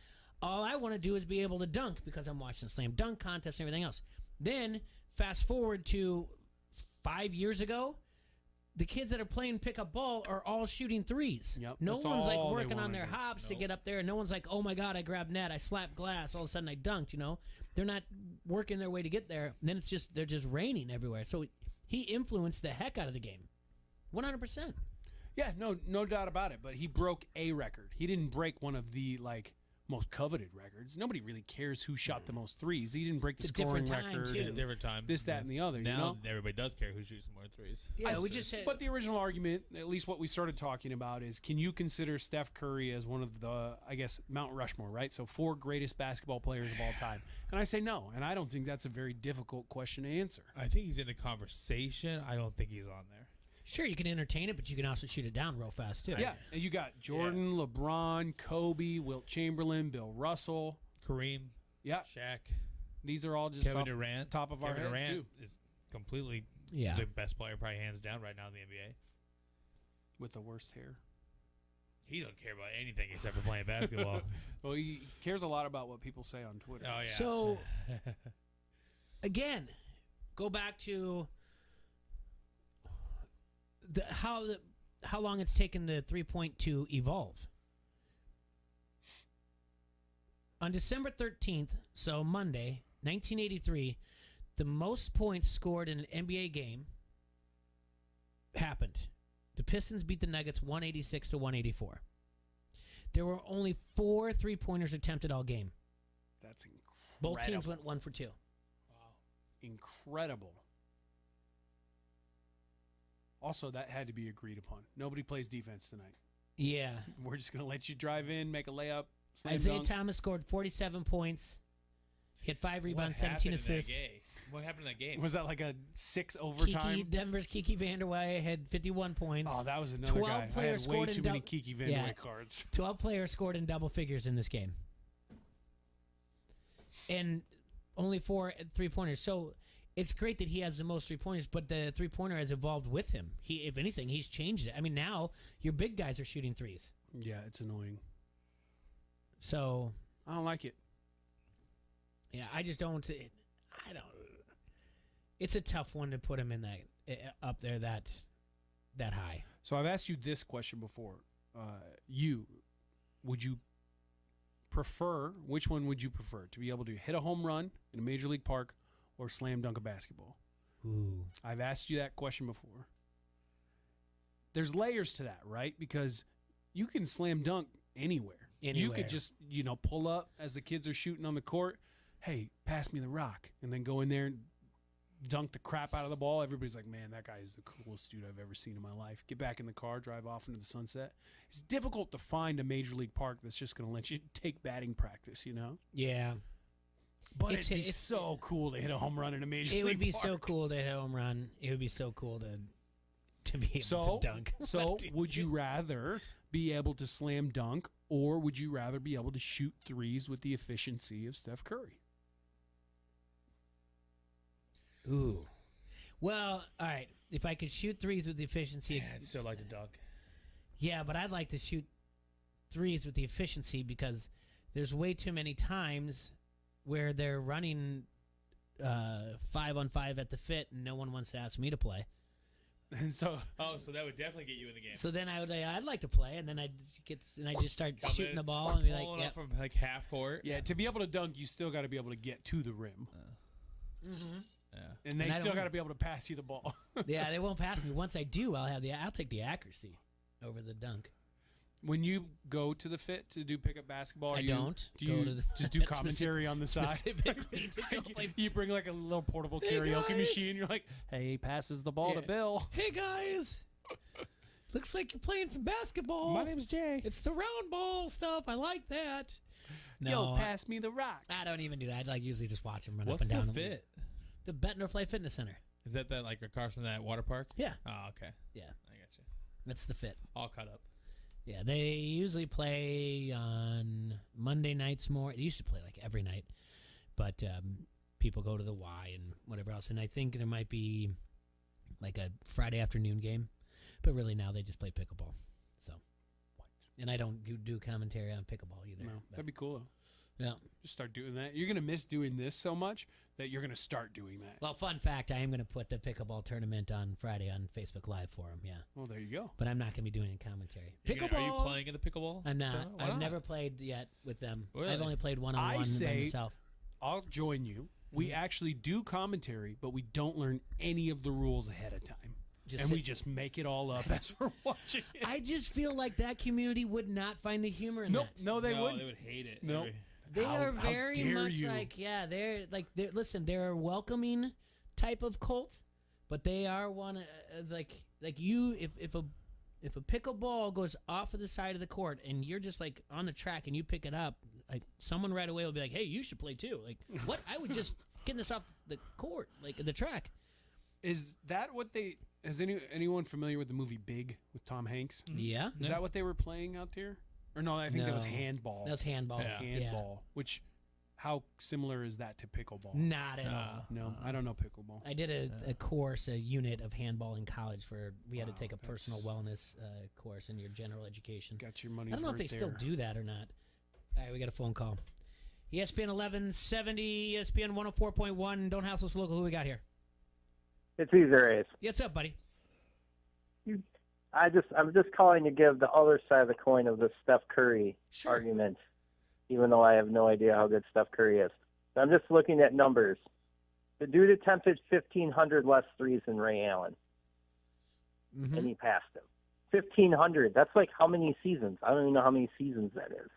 all I want to do is be able to dunk because I'm watching slam dunk contests and everything else. Then fast forward to 5 years ago. The kids that are playing pickup ball are all shooting threes. Yep, no that's one's like all they working on wanna their do. hops to get up there. And no one's like, oh my God, I grabbed net, I slapped glass, all of a sudden I dunked, They're not working their way to get there. And then they're just raining everywhere. So he influenced the heck out of the game. 100%. Yeah, no doubt about it. But he broke a record. He didn't break one of the most coveted records. Nobody really cares who shot the most threes. He didn't break the scoring record. Too. Different time. This, that, and the other. Now everybody does care who shoots more threes. Yeah, we just had. But the original argument, at least what we started talking about, is can you consider Steph Curry as one of the, I guess, Mount Rushmore, right? So 4 greatest basketball players of all time. And I say no. And I don't think that's a very difficult question to answer. I think he's in the conversation. I don't think he's on there. Sure, you can entertain it, but you can also shoot it down real fast, too. Yeah, and you got Jordan, LeBron, Kobe, Wilt Chamberlain, Bill Russell. Kareem. Yeah. Shaq. These are all just Kevin off the Durant. top of our Kevin head, Durant too. is completely the best player, probably hands down right now in the NBA. With the worst hair. He don't care about anything except for playing basketball. Well, he cares a lot about what people say on Twitter. Oh, yeah. So, again, go back to how long it's taken the 3-point to evolve. On December 13th, so Monday, 1983, the most points scored in an NBA game happened. The Pistons beat the Nuggets 186-184. There were only 4 3-pointers attempted all game. That's incredible. Both teams went 1 for 2. Wow. Incredible. Also, that had to be agreed upon. Nobody plays defense tonight. Yeah. We're just going to let you drive in, make a layup, slam Isaiah dunk. Thomas scored 47 points. He had 5 rebounds, 17 assists. What happened in that game? Was that like a 6 overtime? Denver's Kiki Vanderwey had 51 points. Oh, that was another 12 guy. I players had way scored too many Kiki Vanderwey cards. 12 players scored in double figures in this game. And only 4 3-pointers. So it's great that he has the most 3-pointers, but the 3-pointer has evolved with him. If anything, he's changed it. I mean, now your big guys are shooting threes. Yeah, it's annoying. So I don't like it. Yeah, I just don't. I don't. It's a tough one to put him in that up there that high. So I've asked you this question before. Would you prefer? Which one would you prefer? To be able to hit a home run in a major league park, or slam dunk a basketball? Ooh. I've asked you that question before. There's layers to that, right? Because you can slam dunk anywhere. You could just, pull up as the kids are shooting on the court. Hey, pass me the rock. And then go in there and dunk the crap out of the ball. Everybody's like, man, that guy is the coolest dude I've ever seen in my life. Get back in the car, drive off into the sunset. It's difficult to find a major league park that's just going to let you take batting practice, you know? Yeah. But it'd be so cool to hit a home run in a major league It would be park. so cool to hit a home run. It would be so cool to be able to dunk. So would you rather be able to slam dunk, or would you rather be able to shoot threes with the efficiency of Steph Curry? Ooh. Well, all right. If I could shoot threes with the efficiency... I'd still like to dunk. Yeah, but I'd like to shoot threes with the efficiency because there's way too many times where they're running 5-on-5 at the fit and no one wants to ask me to play. And so... Oh, so that would definitely get you in the game. So then I'd like to play, and then I'd just start shooting the ball and be like, yeah, from like half court. Yeah, to be able to dunk, you still got to be able to get to the rim. Mm-hmm. Yeah, and they still got to be able to pass you the ball. Yeah, they won't pass me. Once I do, I'll take the accuracy over the dunk. When you go to the fit to do pickup basketball, I don't. Do you go to the just do commentary on the side? Specifically to go play. You bring like a little portable karaoke machine. You're like, hey, passes the ball to Bill. Hey guys, looks like you're playing some basketball. My name's Jay. It's the round ball stuff. I like that. No, Yo, pass me the rock. I don't even do that. I usually just watch them run What's up and down. the fit? The Bettner Fly Fitness Center. Is that like across from that water park? Yeah. Oh, okay. Yeah. I got you. That's the fit. All cut up. Yeah, they usually play on Monday nights more. They used to play like every night, but people go to the Y and whatever else. And I think there might be like a Friday afternoon game, but really now they just play pickleball. So, and I don't do commentary on pickleball either. No, that'd be cool. Yeah. Just start doing that. You're going to miss doing this so much that you're going to start doing that. Well, fun fact, I am going to put the pickleball tournament on Friday on Facebook Live for them, yeah. Well, there you go. But I'm not going to be doing any commentary. Are you playing in the pickleball? I'm not. Why I've not? never played yet with them. Really? I've only played one-on-one I by say myself. I'll join you. We actually do commentary, but we don't learn any of the rules ahead of time. We just make it all up as we're watching it. I just feel like that community would not find the humor in that. No, they wouldn't. They would hate it. No. They are How very dare much you. like, yeah, they're a welcoming type of cult, but they are one like you. If a pickleball goes off of the side of the court and you're just like on the track and you pick it up, like someone right away will be like, hey, you should play too. Like, what? I would just get this off the court, like the track. Is that what they? Is anyone familiar with the movie Big with Tom Hanks? Yeah. Is that what they were playing out there? Or no, I think that was handball. That was handball. Yeah. Handball. Which, how similar is that to pickleball? Not at all. No, I don't know pickleball. I did a course, a unit of handball in college we had to take a personal wellness course in your general education. Got your money's I don't know if they worth still there. do that or not. All right, we got a phone call. ESPN 1170, ESPN 104.1. Don't hassle us local. Who we got here? It's Easer Ace. Yeah, what's up, buddy? I'm just calling to give the other side of the coin of the Steph Curry argument, even though I have no idea how good Steph Curry is. So I'm just looking at numbers. The dude attempted 1,500 less threes than Ray Allen, and he passed him. 1,500. That's like how many seasons? I don't even know how many seasons that is.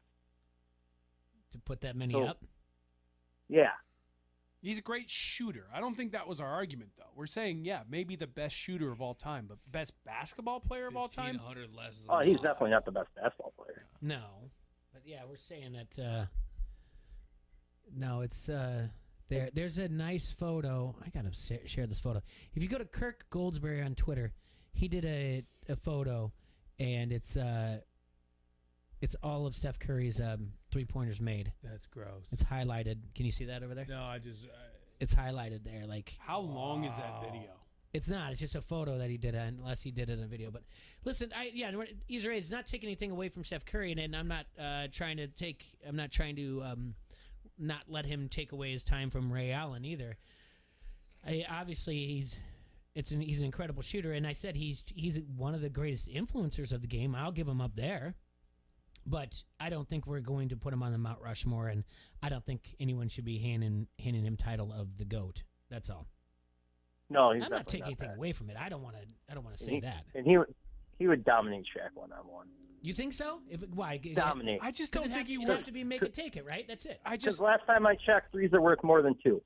To put that many up? Yeah. He's a great shooter. I don't think that was our argument, though. We're saying, yeah, maybe the best shooter of all time, but best basketball player of all time? 1,500 less is he's definitely not the best basketball player. No. But, yeah, we're saying that, no, it's, there's a nice photo. I got to share this photo. If you go to Kirk Goldsberry on Twitter, he did a photo, and it's all of Steph Curry's three-pointers made. That's gross. It's highlighted. Can you see that over there? No, I just... It's highlighted there. Like, how long is that video? It's not. It's just a photo that he did, unless he did it in a video. But listen, Easer Aid is not taking anything away from Steph Curry, and I'm not trying to not let him take away his time from Ray Allen either. Obviously, he's an incredible shooter, and I said he's one of the greatest influencers of the game. I'll give him up there. But I don't think we're going to put him on the Mount Rushmore, and I don't think anyone should be handing him title of the GOAT. That's all. No, he's I'm not definitely taking anything that. away from it. I don't want to say that. And he would dominate Shaq one-on-one. You think so? Why dominate? I just don't think he would would. have to be make it take it, right? That's it. Because last time I checked, threes are worth more than two.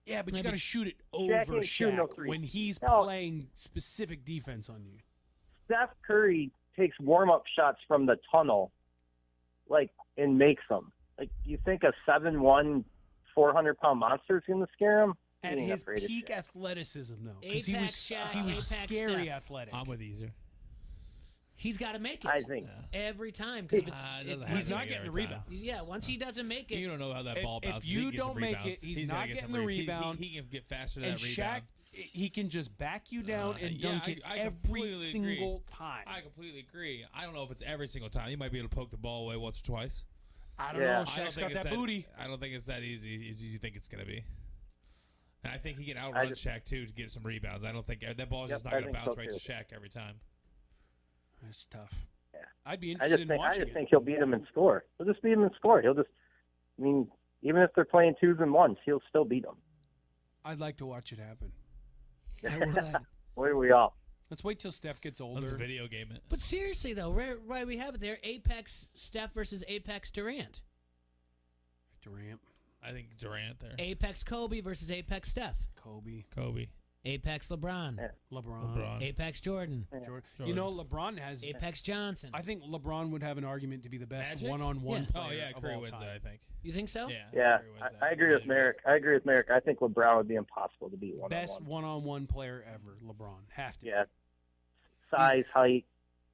Yeah, but you Maybe- got to shoot it Shaq over ain't shooting no Shaq threes. when he's No. playing specific defense on you. Steph Curry takes warm-up shots from the tunnel, and makes them. You think a 7'1", 400-pound monster is going to scare him? He At ain't his afraid of peak Shaq. athleticism, though, because he Apex was Shaq, he was Apex scary Steph. athletic. I'm with Easer. He's got to make it. I think. Every time. 'cause if it's- It if- doesn't He's have to not be getting every a time. rebound. Yeah, once he doesn't make it, You don't know how that ball If bounces. you He can get some don't make it, rebounds. he's gonna not get getting some the he- rebound. He can get faster to And that Shaq, rebound. he can just back you down and dunk it I every completely single agree. time. I completely agree. I don't know if it's every single time. He might be able to poke the ball away once or twice. I don't Yeah. know. I don't Shaq's think got it's that booty. I don't think it's that easy as you think it's going to be. And I think he can I outrun just- Shaq, too, to get some rebounds. I don't think that ball's Yep, just not I going to think bounce so, right too. to Shaq every time. That's tough. Yeah. I'd be I interested just in think watching it. he'll beat him in score. He'll just beat him in score. Even if they're playing 2s and 1s, he'll still beat them. I'd like to watch it happen. I would. What are we all? Let's wait till Steph gets older. Let's video game it. But seriously, though, right, we have it there. Apex Steph versus Apex Durant. Durant, I think Durant there. Apex Kobe versus Apex Steph. Kobe. Apex LeBron. LeBron. Apex Jordan. Jordan. You know, LeBron has. Apex Johnson. I think LeBron would have an argument to be the best Magic? one-on-one Yeah. player Oh, yeah, of Curry all wins time. it, I think. You think so? Yeah. Yeah, Curry wins that. I agree with Merrick. I think LeBron would be impossible to beat Best one-on-one. one-on-one player ever, LeBron. Have to. Yeah. Size, height,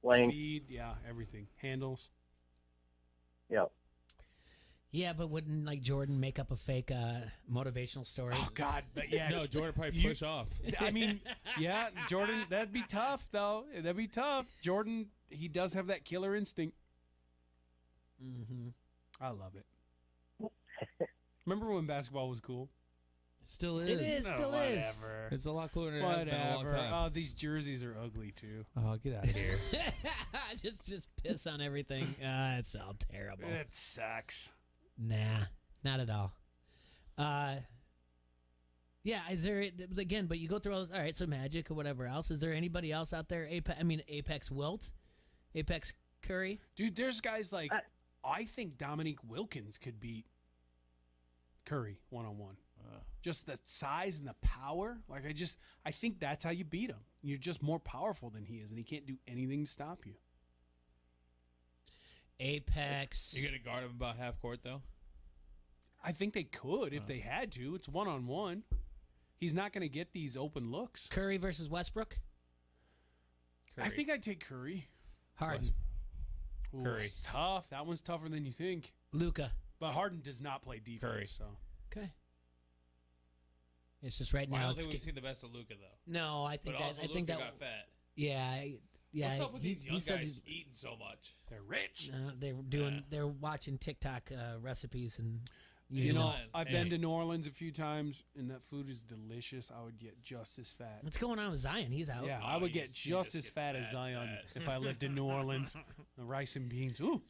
length. Speed, yeah, everything. Handles. Yeah. Yeah, but wouldn't Jordan make up a fake motivational story? Oh God, but yeah. No, Jordan probably push off. I mean, yeah, Jordan. That'd be tough, though. That'd be tough. Jordan, he does have that killer instinct. Mm-hmm. I love it. Remember when basketball was cool? Still is. It is. No, Still is. whatever. It's a lot cooler than it has been in a long Whatever. time. Oh, these jerseys are ugly too. Oh, get out of here. just piss on everything. It's all terrible. It sucks. Nah, not at all. Yeah, is there again? But you go through all this. All right, so Magic or whatever else. Is there anybody else out there? Apex Wilt, Apex Curry. Dude, there's guys like I think Dominique Wilkins could beat Curry one-on-one. Just the size and the power. I think that's how you beat him. You're just more powerful than he is, and he can't do anything to stop you. Apex. You gonna guard him about half court though? I think they could if they had to. It's one-on-one. He's not going to get these open looks. Curry versus Westbrook. I think I'd take Curry. Harden. Ooh, Curry. it's tough. That one's tougher than you think. Luka. But Harden does not play defense. Curry. So Okay. It's just right Well, I now. don't It's think we've seen the best of Luca though. no, I think But that. also I think Luka that. got fat. Yeah, yeah. What's up with these young he says guys eating so much? they're rich. they're doing. They're watching TikTok recipes and. You know, Fine. I've Hey. been to New Orleans a few times, and that food is delicious. I would get just as fat. What's going on with Zion? He's out. Yeah, Oh, I would you get just- you just just as get fat as fat, Zion fat. if I lived in New Orleans. The rice and beans. Ooh.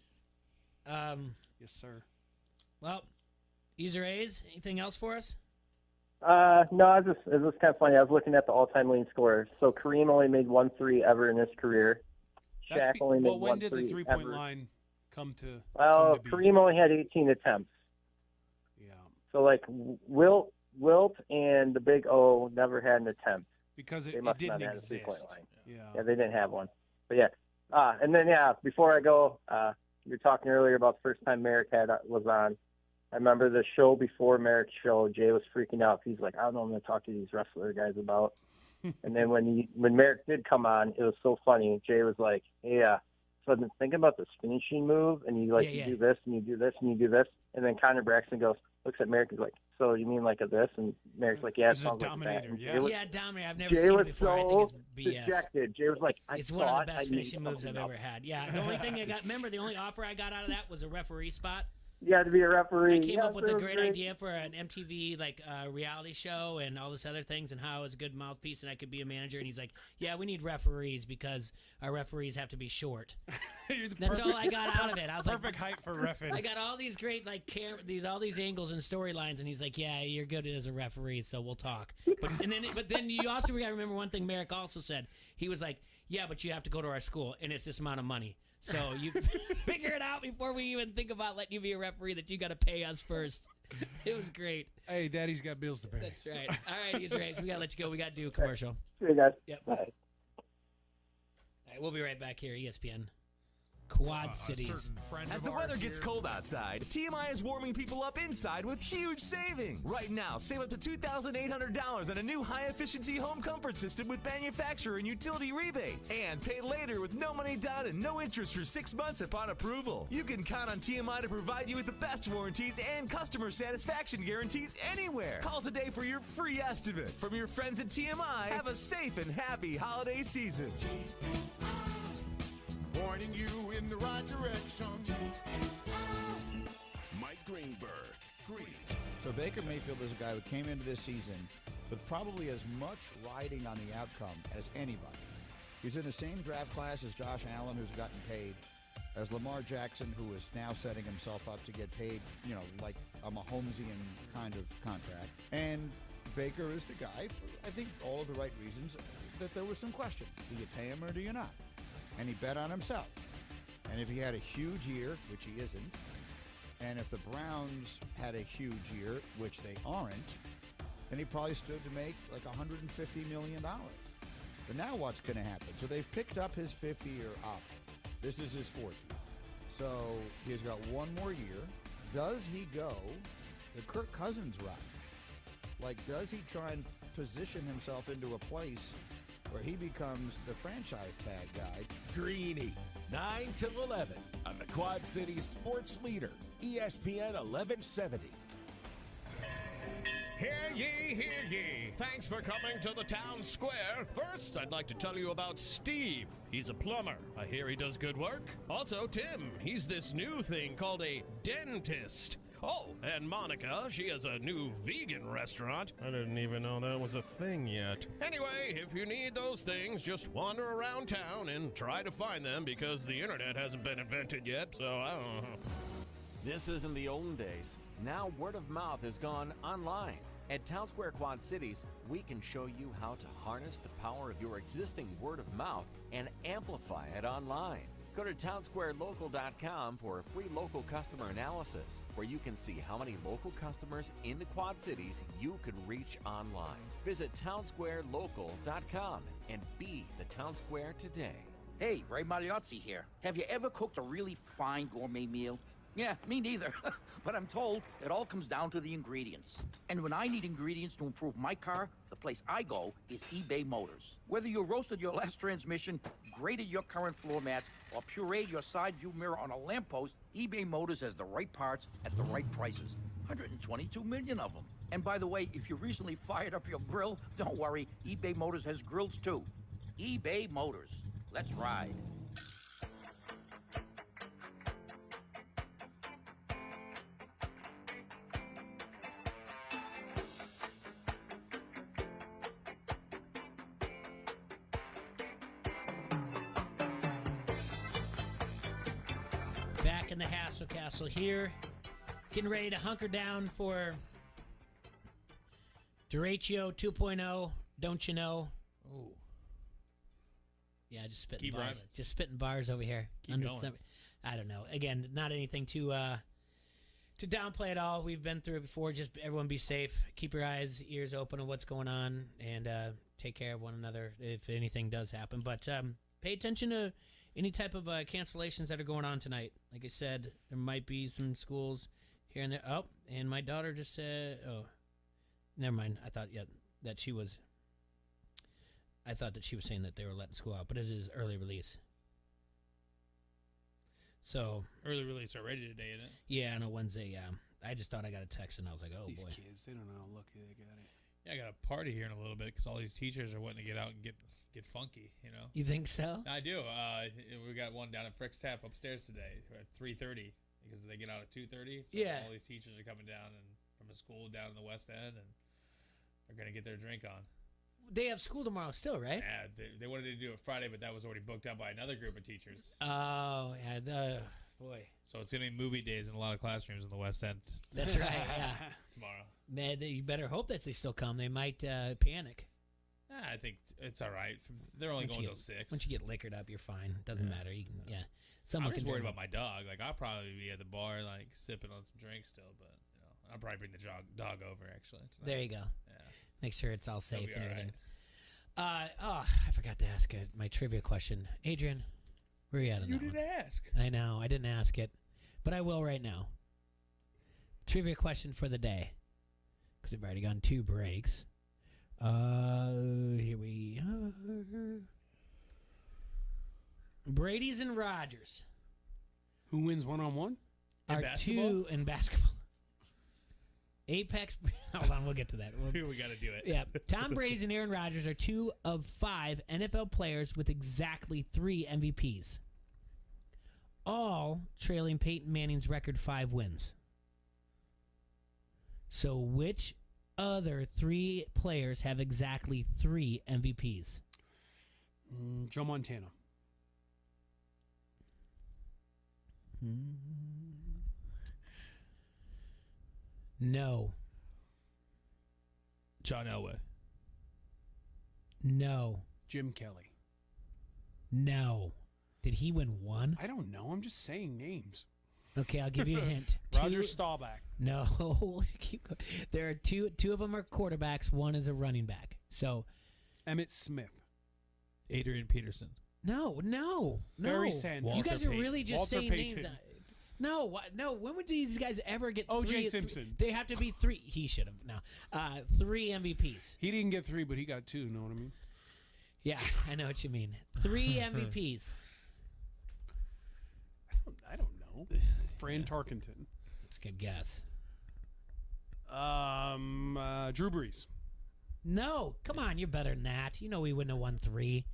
Yes, sir. Well, Easer A's. Anything else for us? No, it was kind of funny. I was looking at the all-time leading scorers. So Kareem only made 1 3 ever in his career. Shaq only made well, when 1 did 3 the three-point ever. line come to? Well, come to be? Kareem only had 18 attempts. Yeah, So Wilt and the Big O never had an attempt. because They it must didn't not have had a three-point exist. line. Yeah. Yeah, they didn't have one. But yeah, and then before I go, you were talking earlier about the first time Merrick was on. I remember the show before Merrick's show. Jay was freaking out. He's like, I don't know what I'm going to talk to these wrestler guys about. And then when Merrick did come on, it was so funny. Jay was like, hey, so I've been thinking about this finishing move, and you do this, and you do this, and you do this. And then Connor Braxton looks at Merrick and is like, so you mean like a this? And Merrick's like, yeah, it He's a sounds like that. dominator, And yeah. Jay was, Yeah, Dominator. I've never Jay seen was it before. I think so it's BS. dejected. Jay was like, It's one of the best I made finishing moves I've something ever up. had. Yeah, the only thing I got. Remember, the only offer I got out of that was a referee spot. You had to be a referee. I came Yes, up with it a was great idea for an MTV reality show and all this other things, and how I was a good mouthpiece and I could be a manager. And he's like, "Yeah, we need referees because our referees have to be short." That's all I got out of it. I was Perfect height for reffing. I got all these great all these angles and storylines, and he's like, "Yeah, you're good as a referee, so we'll talk." But then you also got to remember one thing Merrick also said. He was like, "Yeah, but you have to go to our school, and it's this amount of money." So you figure it out before we even think about letting you be a referee that you got to pay us first. It was great. Hey, Daddy's got bills to pay. That's right. All right, he's right. So we got to let you go. We got to do a commercial. See you guys. Yep. Bye. All right, we'll be right back here, ESPN. Quad Cities. As the weather gets cold outside, TMI is warming people up inside with huge savings. Right now, save up to $2,800 on a new high-efficiency home comfort system with manufacturer and utility rebates. And pay later with no money down and no interest for 6 months upon approval. You can count on TMI to provide you with the best warranties and customer satisfaction guarantees anywhere. Call today for your free estimate. From your friends at TMI, have a safe and happy holiday season. Pointing you in the right direction. Mike Greenberg. Green. So Baker Mayfield is a guy who came into this season with probably as much riding on the outcome as anybody. He's in the same draft class as Josh Allen, who's gotten paid, as Lamar Jackson, who is now setting himself up to get paid, like a Mahomesian kind of contract. And Baker is the guy for, I think, all of the right reasons that there was some question. Do you pay him or do you not? And he bet on himself. And if he had a huge year, which he isn't, and if the Browns had a huge year, which they aren't, then he probably stood to make like $150 million. But now what's going to happen? So they've picked up his fifth-year option. This is his fourth year. So he's got one more year. Does he go the Kirk Cousins route? Like, does he try and position himself into a place where he becomes the franchise tag guy? Greeny, 9 till 11 on the Quad Cities sports leader, ESPN 1170. Hear ye, hear ye. Thanks for coming to the town square. First, I'd like to tell you about Steve. He's a plumber. I hear he does good work. Also, Tim. He's this new thing called a dentist. Oh, and Monica, she has a new vegan restaurant. I didn't even know that was a thing yet. Anyway, if you need those things, just wander around town and try to find them because the internet hasn't been invented yet, so I don't know. This isn't the olden days. Now word of mouth has gone online. At Town Square Quad Cities, we can show you how to harness the power of your existing word of mouth and amplify it online. Go to townsquarelocal.com for a free local customer analysis, where you can see how many local customers in the Quad Cities you can reach online. Visit townsquarelocal.com and be the Town Square today. Hey, Ray Magliozzi here. Have you ever cooked a really fine gourmet meal? Yeah, me neither. But I'm told it all comes down to the ingredients. And when I need ingredients to improve my car, the place I go is eBay Motors. Whether you roasted your last transmission, graded your current floor mats, or pureed your side view mirror on a lamppost, eBay Motors has the right parts at the right prices. 122 million of them. And by the way, if you recently fired up your grill, don't worry, eBay Motors has grills too. eBay Motors. Let's ride. Back in the Hassle Castle here, getting ready to hunker down for Derecho 2.0. Don't you know? Oh, yeah, just spitting Keep bars. rhyming. Just spitting bars over here. Keep going. I don't know. Again, not anything to downplay at all. We've been through it before. Just everyone be safe. Keep your eyes, ears open on what's going on, and take care of one another if anything does happen. But pay attention to any type of cancellations that are going on tonight. Like I said, there might be some schools here and there. Oh, and my daughter just said, oh, never mind. I thought that she was saying that they were letting school out, but it is early release. So early release already today, isn't it? Yeah, on a Wednesday, yeah. I just thought I got a text, and I was like, oh, These boy. kids, they don't know how lucky they got it. Yeah, I got a party here in a little bit because all these teachers are wanting to get out and get funky, you know? You think so? I do. We got one down at Frick's Tap upstairs today at 3:30 because they get out at 2:30. So Yeah. all these teachers are coming down and from a school down in the West End, and they're going to get their drink on. They have school tomorrow still, right? Yeah, they wanted to do it Friday, but that was already booked out by another group of teachers. Oh, yeah. Boy. So it's going to be movie days in a lot of classrooms in the West End. That's right, yeah. Tomorrow. Man, you better hope that they still come. They might panic. I think it's all right. They're only going until 6. Once you get liquored up, you're fine. Doesn't matter. You can, yeah. I'm just worried about my dog. Like, I'll probably be at the bar, like, sipping on some drinks still, but, you know, I I'll probably bring the dog over, actually. tonight. There you go. Yeah. Make sure it's all It'll safe be and all everything. I forgot to ask my trivia question. Adrian, where are you at on You that one? didn't ask. I know. I didn't ask it, but I will right now. Trivia question for the day, because we've already gone 2 breaks. Here we are. Brady's and Rogers Who wins one-on-one? are basketball? 2 in basketball. Apex. Hold on, we'll get to that. We got to do it. Yeah, Tom Brady's and Aaron Rodgers are 2 of 5 NFL players with exactly 3 MVPs, all trailing Peyton Manning's record 5 wins. So which other 3 players have exactly 3 MVPs? Joe Montana. No. John Elway. No. Jim Kelly. No. Did he win 1? I don't know. I'm just saying names. Okay, I'll give you a hint. Roger Staubach. No. Keep going. There are 2 of them are quarterbacks, 1 is a running back. So Emmett Smith. Adrian Peterson. No. Barry Sanders. You guys are really just Walter saying Payton. names. No. When would these guys ever get O.J. 3? Simpson. They have to be 3. He should have. No. 3 MVPs. He didn't get 3, but he got 2. You know what I mean? Yeah, I know what you mean. 3 MVPs. I don't know. Fran Tarkenton. That's a good guess. Drew Brees. No, come on, you're better than that. You know he wouldn't have won 3.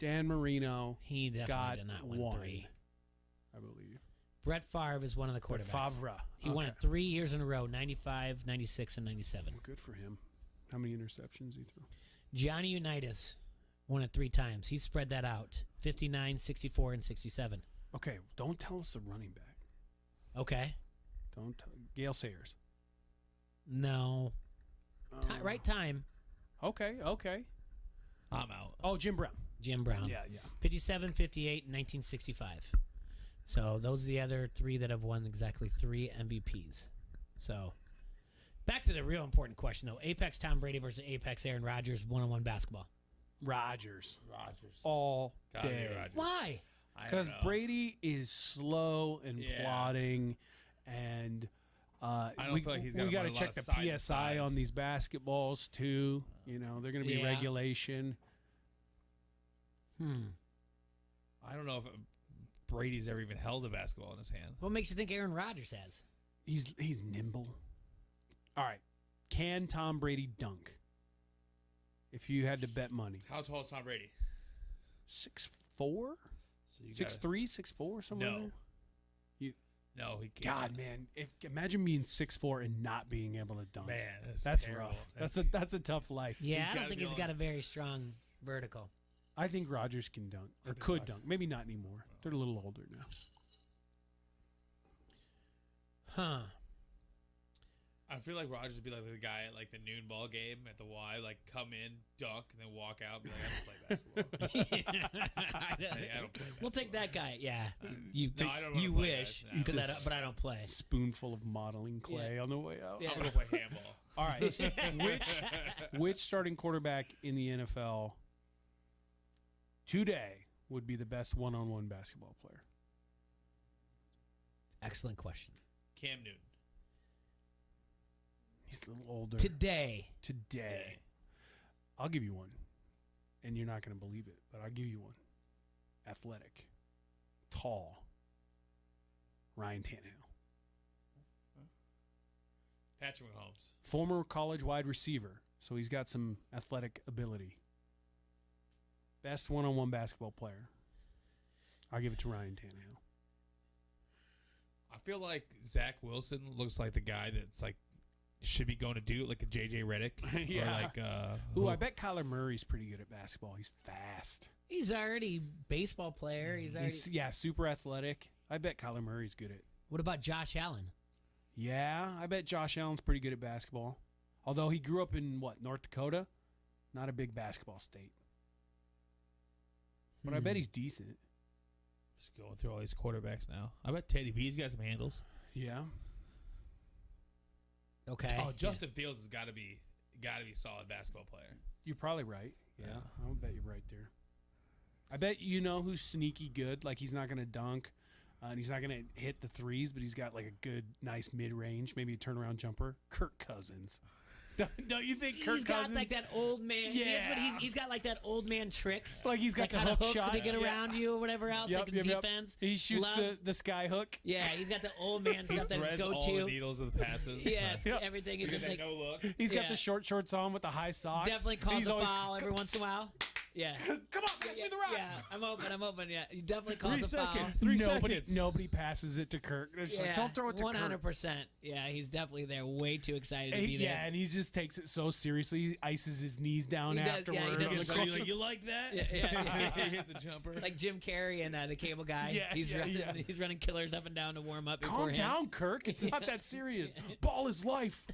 Dan Marino. He definitely got did not win 1, 3. I believe. Brett Favre is one of the Brett quarterbacks. Favre. He won it 3 years in a row, 95, 96, and 97. Good for him. How many interceptions he threw? Johnny Unitas won it 3 times. He spread that out, 59, 64, and 67. Okay, don't tell us a running back. Okay. Don't Gale Sayers. No. Right time. Okay. I'm out. Oh, Jim Brown. Jim Brown. Yeah. 57, 58, and 1965. So those are the other 3 that have won exactly 3 MVPs. So back to the real important question, though. Apex Tom Brady versus Apex Aaron Rodgers, one-on-one basketball. Rodgers. All Gotta be day. Rodgers. Why? Because Brady is slow and plodding, and I don't feel like he's we got to check the PSI on these basketballs too. You know, they're going to be regulation. I don't know if Brady's ever even held a basketball in his hand. What makes you think Aaron Rodgers has? He's nimble. All right, can Tom Brady dunk? If you had to bet money, How tall is Tom Brady? 6'4", So you 6'3", 6'4", somewhere. No. You No, he can't. God, man! Imagine being 6'4" and not being able to dunk. Man, that's terrible. rough. That's a tough life. Yeah, I don't think he's got a very strong vertical. I think Rodgers can dunk or could dunk. Maybe not anymore. They're a little older now. Huh. I feel like Rodgers would be like the guy at like the noon ball game at the Y, like come in, dunk, and then walk out and be like, I don't play basketball. I don't play basketball. We'll take that guy. Yeah. I don't wanna You play wish, that. but I don't play. Spoonful of modeling clay on the way out. Yeah. I'm gonna play handball. All right. which starting quarterback in the NFL today would be the best one-on-one basketball player? Excellent question. Cam Newton. He's a little older. Today. I'll give you one. And you're not going to believe it, but I'll give you one. Athletic. Tall. Ryan Tannehill. Patrick Mahomes. Former college wide receiver, so he's got some athletic ability. Best one-on-one basketball player. I'll give it to Ryan Tannehill. I feel like Zach Wilson looks like the guy that's like should be going to do like a JJ Redick. Yeah. Or like I bet Kyler Murray's pretty good at basketball. He's fast. He's already baseball player. He's already. Super athletic. I bet Kyler Murray's good at. What about Josh Allen? Yeah, I bet Josh Allen's pretty good at basketball. Although he grew up in North Dakota, not a big basketball state. But I bet he's decent. Just going through all these quarterbacks now. I bet Teddy B's got some handles. Yeah. Okay. Oh, Justin Fields has got to be a solid basketball player. You're probably right. Yeah, I'll bet you're right there. I bet you know who's sneaky good. Like, he's not going to dunk, and he's not going to hit the threes, but he's got like a good, nice mid-range, maybe a turnaround jumper. Kirk Cousins. Don't you think Kirk Cousins? He's got like that old man. Yeah. He's got like that old man tricks. Like he's got like the how hook to shot to get around you or whatever else. Yep, like in yep. defense. He shoots Loves- the sky hook. Yeah, he's got the old man stuff that is Threads go all the to. needles of the passes. Yeah, everything is just like no look. He's got Yeah. the short shorts on with the high socks. Definitely calls He's a always- foul every once in a while. Yeah. Come on, pass me the rock. Yeah, I'm open. Yeah, he definitely calls 3 a foul. seconds. 3 seconds. Nobody passes it to Kirk. They're just like, Yeah, don't throw it to 100%. Kirk. Yeah, he's definitely there. Way too excited to be there. Yeah, and he just takes it so seriously. He ices his knees down He does- afterwards. yeah, he does So you're like, you like that? Yeah. He hits a jumper. Like Jim Carrey and the cable guy. Yeah, he's yeah, running. yeah. He's running killers up and down to warm up. Calm beforehand. down, Kirk. It's not that serious. Ball is life.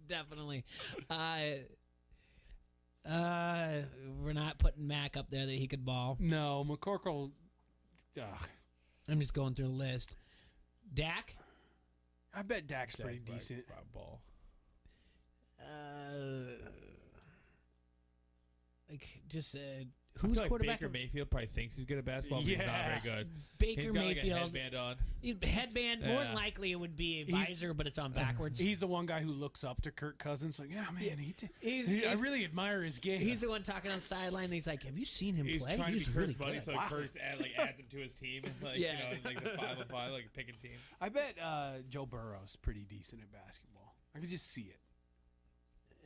Definitely. We're not putting Mac up there that he could ball. No, McCorkle. Ugh. I'm just going through the list. Dak. I bet Dak's Dak pretty probably decent. ball. Like just I who's feel like quarterback? Baker Mayfield probably thinks he's good at basketball, but he's not Yeah. very good. Baker He's got like a Mayfield. headband on. Headband. More than Yeah. likely, it would be a He's- visor, but it's on backwards. He's the one guy who looks up to Kirk Cousins. Like, yeah, man, I he's- really admire his game. He's the one talking on the sideline. And he's like, "Have you seen him He's play? trying He's to be really Kurt's buddy, good." so Kurt's adds him to his team. Like, Yeah. you know, like the 5-on-5, like picking teams. I bet Joe Burrow's pretty decent at basketball. I could just see it.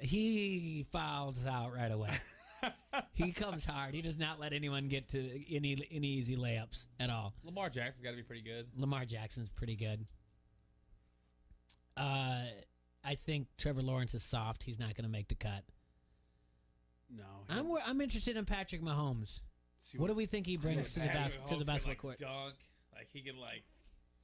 He fouls out right away. He comes hard. He does not let anyone get to any easy layups at all. Lamar Jackson's got to be pretty good. Lamar Jackson's pretty good. I think Trevor Lawrence is soft. He's not going to make the cut. No, I'm interested in Patrick Mahomes. What do we think he brings to the basketball court? Dunk, like he can like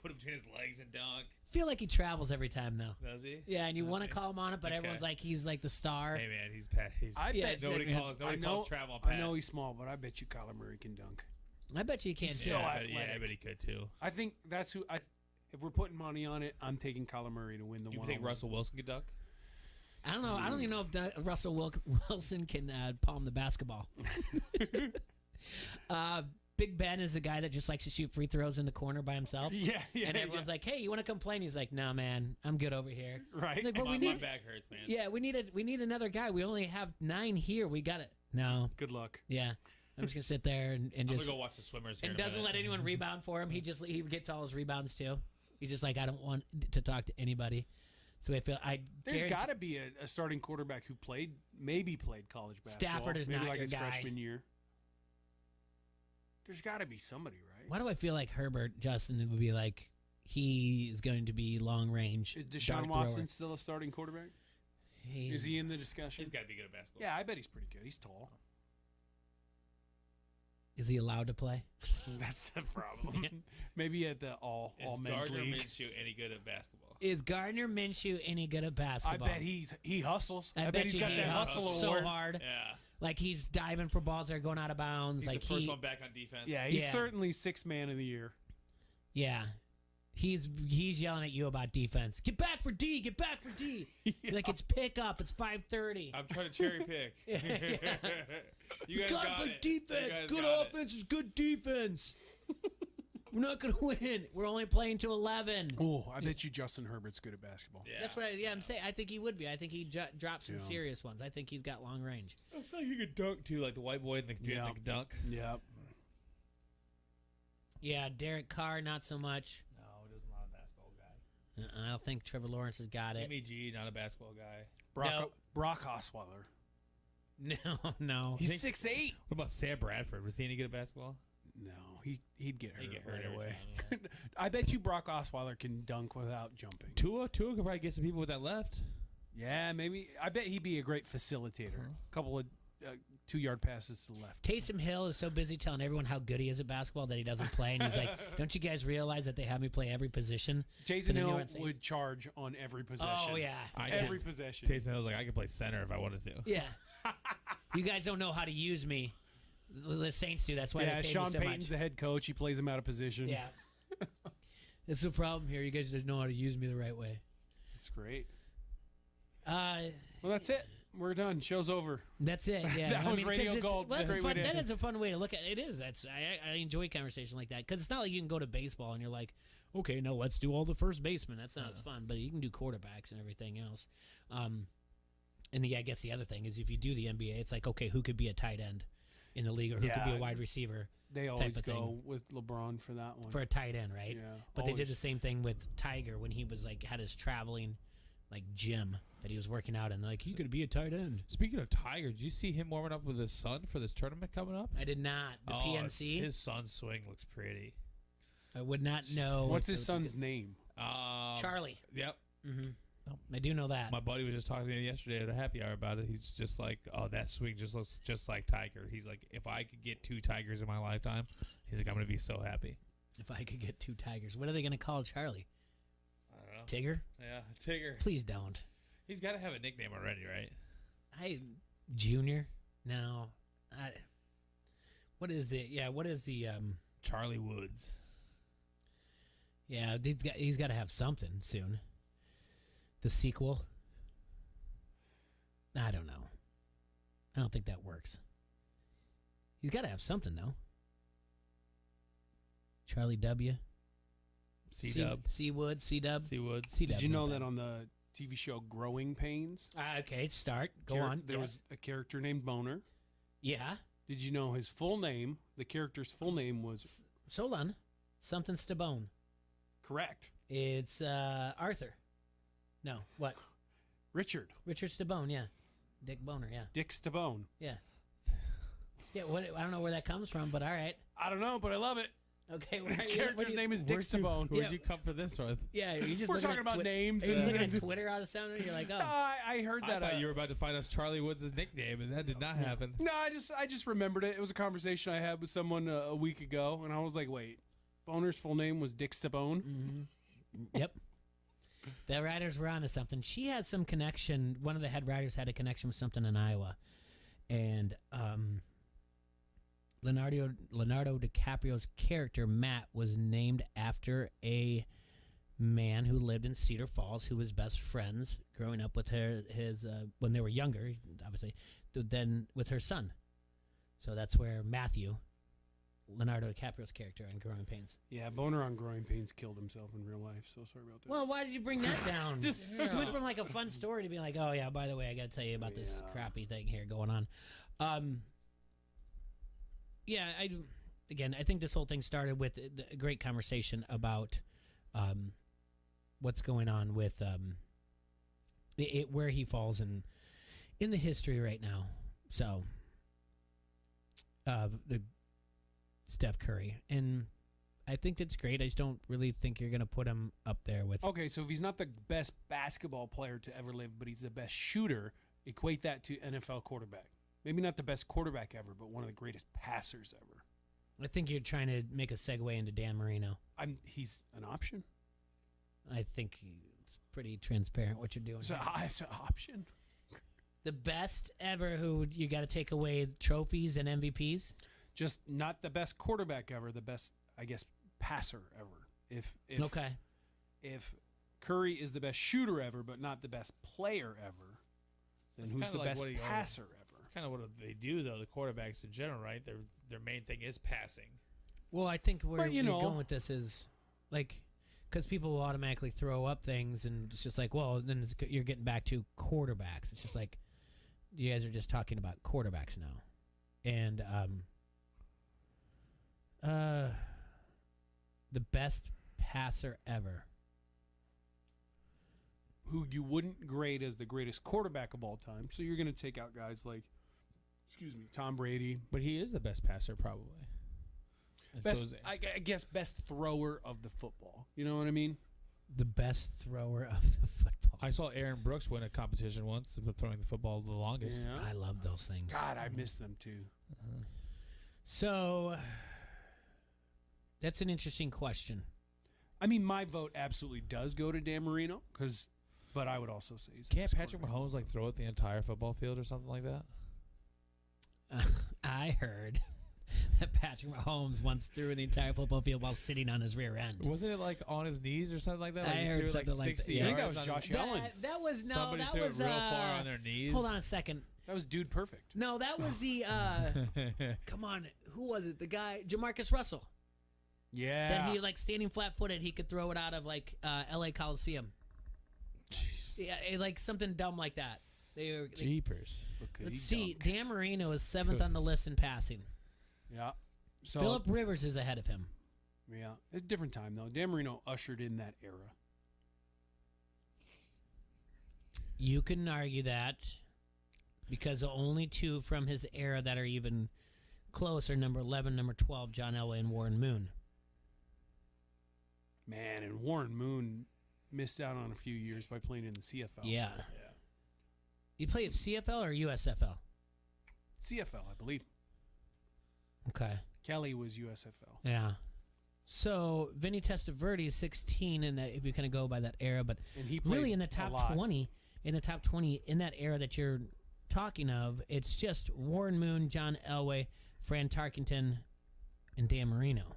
put him between his legs and dunk. I feel like he travels every time though. Does he? Yeah, and you Does want to he? call him on it, but Okay. everyone's like he's like the star. Hey man, he's I bet nobody calls travel on Pat. I know he's small, but I bet you Kyler Murray can dunk. I bet you he can He's too. so I bet he could too. I think that's who. If we're putting money on it, I'm taking Kyler Murray to win the You one. think Russell Wilson could dunk? I don't know. I don't even know if Russell Wilson can palm the basketball. Big Ben is a guy that just likes to shoot free throws in the corner by himself. Yeah. And everyone's like, "Hey, you want to complain?" He's like, "No, man, I'm good over here." Right. Like, but my, we need, my back hurts, man. yeah, we need another guy. We only have 9 here. We got it. No. Good luck. Yeah. I'm just gonna sit there and I'm just gonna go watch the swimmers here and in a doesn't minute. let anyone rebound for him. He gets all his rebounds too. He's just like, I don't want to talk to anybody. So I feel There's got to be a starting quarterback who maybe played college basketball. Stafford is maybe not like your his guy. freshman year. There's got to be somebody, right? Why do I feel like Herbert Justin would be like he is going to be long range? Is Deshaun dart Watson thrower. still a starting quarterback? He's- Is he in the discussion? He's got to be good at basketball. Yeah, I bet he's pretty good. He's tall. Is he allowed to play? That's the problem. Maybe at the all Is men's Gardner league. Minshew any good at basketball? Is Gardner Minshew any good at basketball? I bet he hustles. I bet he's you got he that hustle hustles so award. hard. Yeah. Like he's diving for balls that are going out of bounds. He's like the first one back on defense. Yeah, he's certainly 6th man of the year. Yeah. He's yelling at you about defense. Get back for D. Get back for D. Like it's pick up. It's 5:30. I'm trying to cherry pick. You guys gotta got play it. defense. You guys Good got it. offense is good defense. We're not gonna win. We're only playing to 11. Oh, I bet you Justin Herbert's good at basketball. Yeah. That's what I'm saying. I think he would be. I think he dropped some serious ones. I think he's got long range. I feel like he could dunk too, like the white boy in the gym that could dunk. Yep. Yeah, Derek Carr, not so much. No, he doesn't not a basketball guy. I don't think Trevor Lawrence has got it. Jimmy G, not a basketball guy. Brock Osweiler. No. He's 6'8". What about Sam Bradford? Was he any good at basketball? No, he'd get hurt, He'd get hurt right every away. time, I bet you Brock Osweiler can dunk without jumping. Tua could probably get some people with that left. Yeah, maybe. I bet he'd be a great facilitator. A couple of 2-yard passes to the left. Taysom Hill is so busy telling everyone how good he is at basketball that he doesn't play, and he's like, "Don't you guys realize that they have me play every position?" Taysom Hill would charge on every possession. Oh yeah, every possession. Taysom Hill's like, I could play center if I wanted to. Yeah. You guys don't know how to use me. The Saints do. That's why they pay Sean me so Payton's much. the head coach. He plays him out of position. Yeah. That's the problem here. You guys don't know how to use me the right way. That's great. Well, that's it. We're done. Show's over. That's it. Yeah, that was Radio Gold. Well, Straight way to that end. is a fun way to look at it. It is. I enjoy conversation like that because it's not like you can go to baseball and you're like, okay, no, let's do all the first basemen. That's not as fun. But you can do quarterbacks and everything else. And I guess the other thing is if you do the NBA, it's like, okay, who could be a tight end in the league or who could be a wide receiver? They type always of go thing. with LeBron for that one. For a tight end, right? Yeah. But they did always. the same thing with Tiger when he was like had his traveling like gym that he was working out in. Like, you could be a tight end. Speaking of Tiger, did you see him warming up with his son for this tournament coming up? I did not. The PNC? His son's swing looks pretty. I would not know. What's his son's name? Charlie. Yep. Mm-hmm. I do know that. My buddy was just talking to me yesterday at a happy hour about it. He's just like, oh, that swing just looks just like Tiger. He's like, if I could get 2 Tigers in my lifetime, he's like, I'm going to be so happy. If I could get 2 Tigers. What are they going to call Charlie? I don't know. Tigger? Yeah, Tigger. Please don't. He's got to have a nickname already, right? Junior? No. What is it? Yeah, what is the... Charlie Woods. Yeah, he's got to have something soon. The sequel? I don't know. I don't think that works. He's got to have something, though. Charlie W. C-Dub. C-Wood, C-Dub. C-Wood. Did you know that on the TV show Growing Pains? Okay, start. Go on. There was a character named Boner. Yeah. Did you know his full name? The character's full name was... So hold on. Something Stabone. Correct. It's Arthur. No, what? Richard. Richard Stabone, yeah. Dick Boner, yeah. Dick Stabone. Yeah. Yeah, I don't know where that comes from, but all right. I don't know, but I love it. Okay, The character's name is Dick Stabone. Where'd you come for this with? Yeah, you just We're looking talking at about names. Are you just and- looking at Twitter out of sound and you're like, oh. I heard that. I thought you were about to find us Charlie Woods' nickname, and that did not happen. No, I just remembered it. It was a conversation I had with someone a week ago, and I was like, wait, Boner's full name was Dick Stabone? Mm-hmm. Yep. The writers were onto something. She has some connection. One of the head writers had a connection with something in Iowa. And Leonardo DiCaprio's character, Matt, was named after a man who lived in Cedar Falls who was best friends growing up with his when they were younger, obviously, then with her son. So that's where Matthew, Leonardo DiCaprio's character on Growing Pains. Yeah, Boner on Growing Pains killed himself in real life, so sorry about that. Well, why did you bring that down? Just- It went from like a fun story to be like, oh yeah, by the way, I got to tell you about this crappy thing here going on. Yeah, I think this whole thing started with a great conversation about what's going on with where he falls in the history right now. So, the Steph Curry, and I think that's great. I just don't really think you're going to put him up there with. Okay, so if he's not the best basketball player to ever live, but he's the best shooter, equate that to NFL quarterback. Maybe not the best quarterback ever, but one of the greatest passers ever. I think you're trying to make a segue into Dan Marino. He's an option. I think it's pretty transparent what you're doing. It's here. it's an option. The best ever who you got to take away trophies and MVPs? Just not the best quarterback ever, the best, I guess, passer ever. If Curry is the best shooter ever, but not the best player ever, then That's who's kinda the like best what he passer ever? It's kind of what they do, though. The quarterbacks in general, right? Their main thing is passing. Well, I think where But, you you're know- going with this is, like, because people will automatically throw up things, and it's just like, well, then you're getting back to quarterbacks. It's just like, you guys are just talking about quarterbacks now. And the best passer ever. Who you wouldn't grade as the greatest quarterback of all time. So you're going to take out guys like, Tom Brady. But he is the best passer, probably. And Best, so is- I guess best thrower of the football. You know what I mean? The best thrower of the football. I saw Aaron Brooks win a competition once with throwing the football the longest. Yeah. I love those things. God, I miss them too. So, that's an interesting question. I mean, my vote absolutely does go to Dan Marino, but I would also say he's the Can't best Patrick Mahomes like throw it the entire football field or something like that? I heard Patrick Mahomes once threw in the entire football field while sitting on his rear end. Wasn't it like on his knees or something like that? Like I he heard threw something like 60 that. I think that yards was on Josh his- Allen. That was no. Somebody that threw was it real far on their knees. Hold on a second. That was Dude Perfect. No, that was the. Come on, who was it? The guy, Jamarcus Russell. Yeah. That he like standing flat-footed, he could throw it out of like L.A. Coliseum. Jeez. Yeah, like something dumb like that. Jeepers. Let's see. Dan Marino is 7th on the list in passing. Yeah. So Phillip Rivers is ahead of him. Yeah, it's a different time though. Dan Marino ushered in that era. You can argue that because the only two from his era that are even close are number 11, number 12, John Elway and Warren Moon. Man, and Warren Moon missed out on a few years by playing in the CFL. Yeah. You play at CFL or USFL? CFL, I believe. Okay. Kelly was USFL. Yeah. So Vinny Testaverde is 16, and if you kind of go by that era, but And he played really in the a top lot. 20, in that era that you're talking of, it's just Warren Moon, John Elway, Fran Tarkenton, and Dan Marino.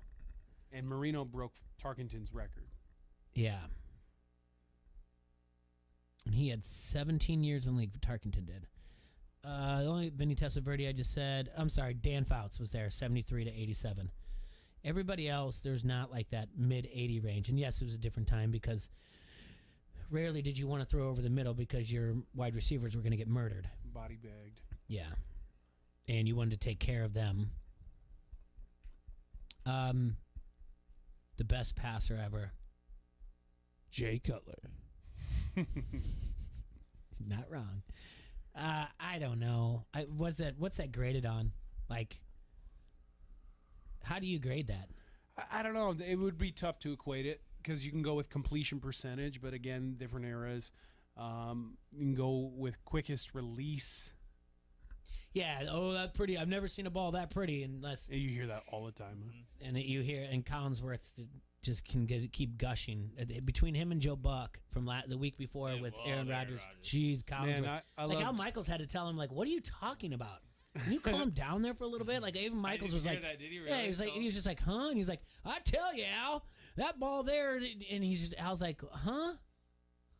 And Marino broke Tarkenton's record. Yeah. And he had 17 years in the league. Tarkenton did. The only Vinny Testaverde I just said, I'm sorry, Dan Fouts was there, 73 to 87. Everybody else, there's not like that mid-80 range. And yes, it was a different time because rarely did you want to throw over the middle because your wide receivers were going to get murdered. Body bagged. Yeah. And you wanted to take care of them. The best passer ever. Jay Cutler. Not wrong. I don't know. What's that graded on? Like, how do you grade that? I don't know. It would be tough to equate it because you can go with completion percentage, but again, different eras. You can go with quickest release. Yeah. Oh, that pretty. I've never seen a ball that pretty unless you hear that all the time. Huh? And you hear, and Collinsworth just can keep gushing between him and Joe Buck from the week before with Aaron Rodgers. Jeez, Collinsworth. Man, I like Al Michaels had to tell him, like, what are you talking about? Can you calm down there for a little bit? Like even Michaels was like, yeah, he was just like, huh? And he's like, I tell you, Al, that ball there, and Al's like, huh?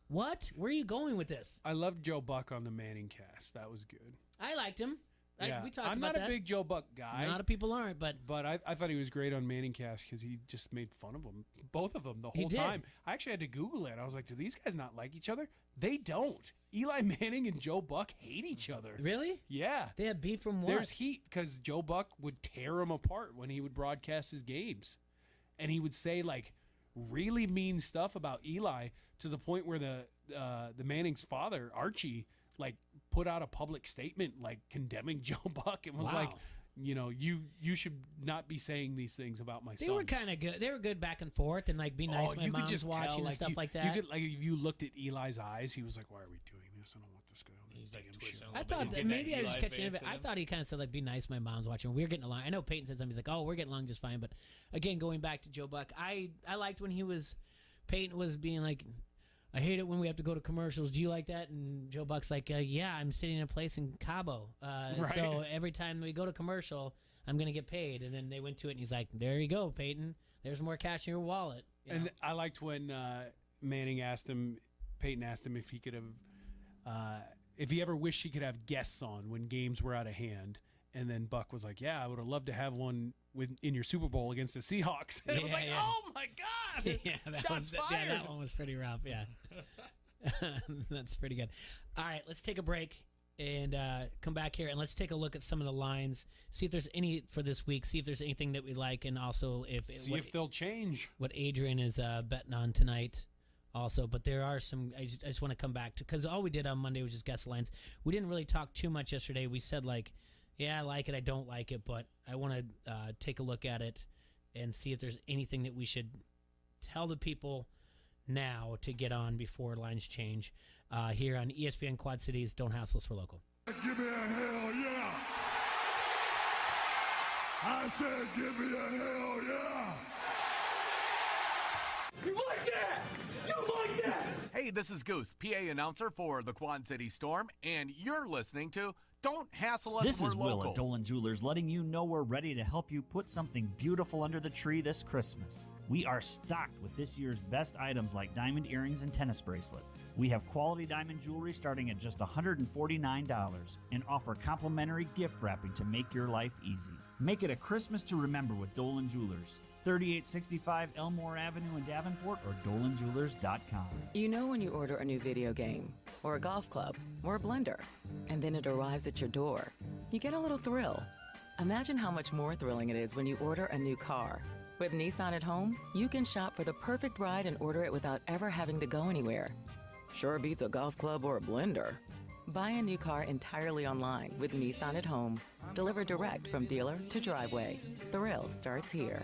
What? Where are you going with this? I loved Joe Buck on the Manning cast. That was good. I liked him. Yeah. We talked I'm about not that. a big Joe Buck guy. A lot of people aren't, but I thought he was great on Manning cast because he just made fun of them, both of them, the He whole did. time. I actually had to Google it. I was like, do these guys not like each other? They don't. Eli Manning and Joe Buck hate each other. Really? Yeah. They had beef from what? There's heat because Joe Buck would tear him apart when he would broadcast his games, and he would say like really mean stuff about Eli to the point where the Manning's father Archie like put out a public statement like condemning Joe Buck and was like, you know, you should not be saying these things about my son. They were kind of good. They were good back and forth and like be nice. My you could mom's just watching tell, and like, stuff you, like that. You could like if you looked at Eli's eyes, he was like, "Why are we doing this? I don't want this guy." He's like I thought that maybe I was catching it. I thought he kind of said like, "Be nice." My mom's watching. We were getting along. I know Peyton said something. He's like, "Oh, we're getting along just fine." But again, going back to Joe Buck, I liked when Peyton was being like, I hate it when we have to go to commercials. Do you like that? And Joe Buck's like, yeah, I'm sitting in a place in Cabo. So every time we go to commercial, I'm going to get paid. And then they went to it, and he's like, there you go, Peyton. There's more cash in your wallet. You know? I liked when Peyton asked him if he could have, if he ever wished he could have guests on when games were out of hand. And then Buck was like, yeah, I would have loved to have one in your Super Bowl against the Seahawks. And I was like, oh, my God. Yeah, Shots fired. that one was pretty rough, yeah. That's pretty good. All right, let's take a break and come back here, and let's take a look at some of the lines, see if there's any for this week, see if there's anything that we like, and also if they'll change. What Adrian is betting on tonight also. But there are some, I just want to come back to, because all we did on Monday was just guess lines. We didn't really talk too much yesterday. We said, like, yeah, I like it, I don't like it, but I want to take a look at it and see if there's anything that we should tell the people now to get on before lines change here on ESPN Quad Cities. Don't hassle us for local. Give me a hell yeah! I said give me a hell yeah! You like that? You like that? Hey, this is Goose, PA announcer for the Quad City Storm, and you're listening to Don't hassle us. This we're is Will local. at Dolan Jewelers letting you know we're ready to help you put something beautiful under the tree this Christmas. We are stocked with this year's best items like diamond earrings and tennis bracelets. We have quality diamond jewelry starting at just $149 and offer complimentary gift wrapping to make your life easy. Make it a Christmas to remember with Dolan Jewelers. 3865 Elmore Avenue in Davenport or dolanjewelers.com. You know when you order a new video game, or a golf club, or a blender, and then it arrives at your door. You get a little thrill. Imagine how much more thrilling it is when you order a new car. With Nissan at home, you can shop for the perfect ride and order it without ever having to go anywhere. Sure beats a golf club or a blender. Buy a new car entirely online with Nissan at home. Delivered direct from dealer to driveway. Thrill starts here.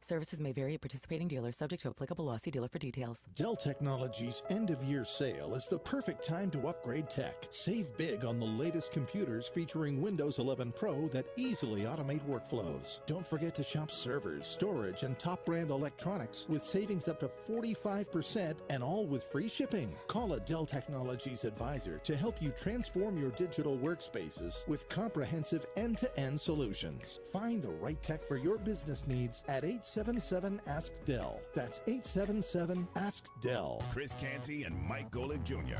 Services may vary at participating dealers, subject to applicable law. See dealer for details. Dell Technologies' end-of-year sale is the perfect time to upgrade tech. Save big on the latest computers featuring Windows 11 Pro that easily automate workflows. Don't forget to shop servers, storage, and top-brand electronics with savings up to 45% and all with free shipping. Call a Dell Technologies advisor to help you transform your digital workspaces with comprehensive end-to-end solutions. Find the right tech for your business needs at 877-ASK-DELL. That's 877-ASK-DELL. Chris Canty and Mike Golick Jr.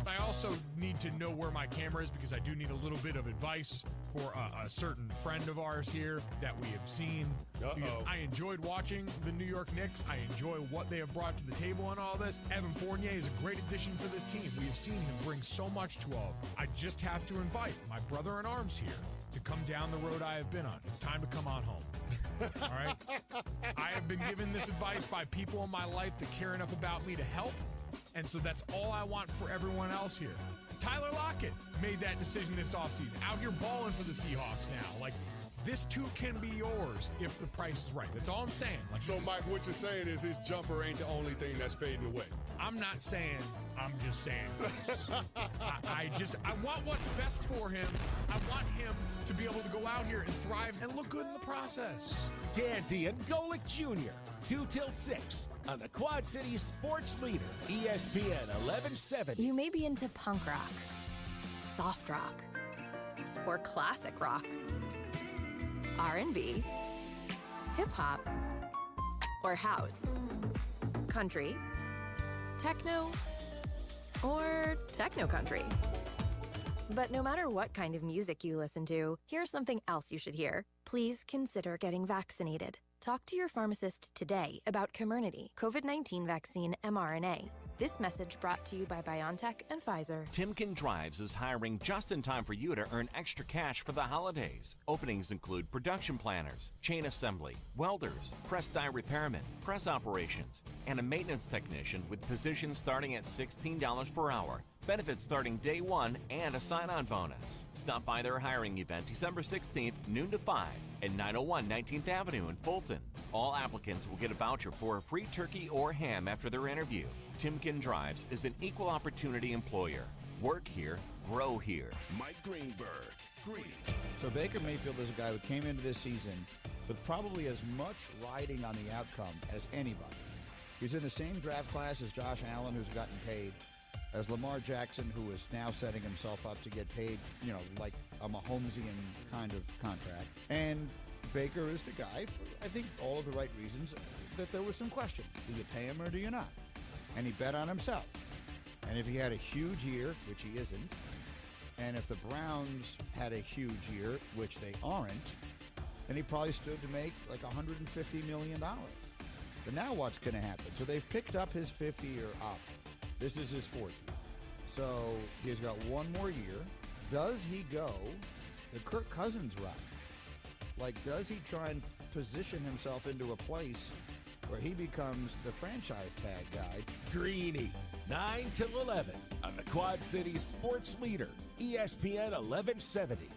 I also need to know where my camera is because I do need a little bit of advice for a certain friend of ours here that we have seen. Because I enjoyed watching the New York Knicks. I enjoy what they have brought to the table on all this. Evan Fournier is a great addition for this team. We have seen him bring so much to all. I just have to invite my brother in arms here to come down the road I have been on. It's time to come on home. All right? I have been given this advice by people in my life that care enough about me to help. And so that's all I want for everyone else here. Tyler Lockett made that decision this offseason. Out here balling for the Seahawks now. Like, this too can be yours if the price is right. That's all I'm saying. Like, So, Mike, what you're saying is his jumper ain't the only thing that's fading away. I'm not saying, I'm just saying this. I want what's best for him. I want him to be able to go out here and thrive and look good in the process. Canty and Golick Jr. 2 till 6 on the Quad City Sports Leader, ESPN 1170. You may be into punk rock, soft rock, or classic rock, R&B, hip-hop, or house, country, techno, or techno country. But no matter what kind of music you listen to, here's something else you should hear. Please consider getting vaccinated. Talk to your pharmacist today about Comirnaty, COVID-19 vaccine mRNA. This message brought to you by BioNTech and Pfizer. Timken Drives is hiring just in time for you to earn extra cash for the holidays. Openings include production planners, chain assembly, welders, press die repairmen, press operations, and a maintenance technician with positions starting at $16 per hour. Benefits starting day one and a sign-on bonus. Stop by their hiring event December 16th, noon to 5 at 901 19th Avenue in Fulton. All applicants will get a voucher for a free turkey or ham after their interview. Timken Drives is an equal opportunity employer. Work here, grow here. Mike Greenberg. Green. So Baker Mayfield is a guy who came into this season with probably as much riding on the outcome as anybody. He's in the same draft class as Josh Allen, who's gotten paid, as Lamar Jackson, who is now setting himself up to get paid, like a Mahomesian kind of contract. And Baker is the guy for, I think, all of the right reasons that there was some question. Do you pay him or do you not? And he bet on himself. And if he had a huge year, which he isn't, and if the Browns had a huge year, which they aren't, then he probably stood to make like $150 million. But now what's going to happen? So they've picked up his 50-year option. This is his fourth year. So he's got one more year. Does he go the Kirk Cousins route? Like, does he try and position himself into a place where he becomes the franchise tag guy? Greeny, 9 till 11 on the Quad City Sports Leader, ESPN 1170.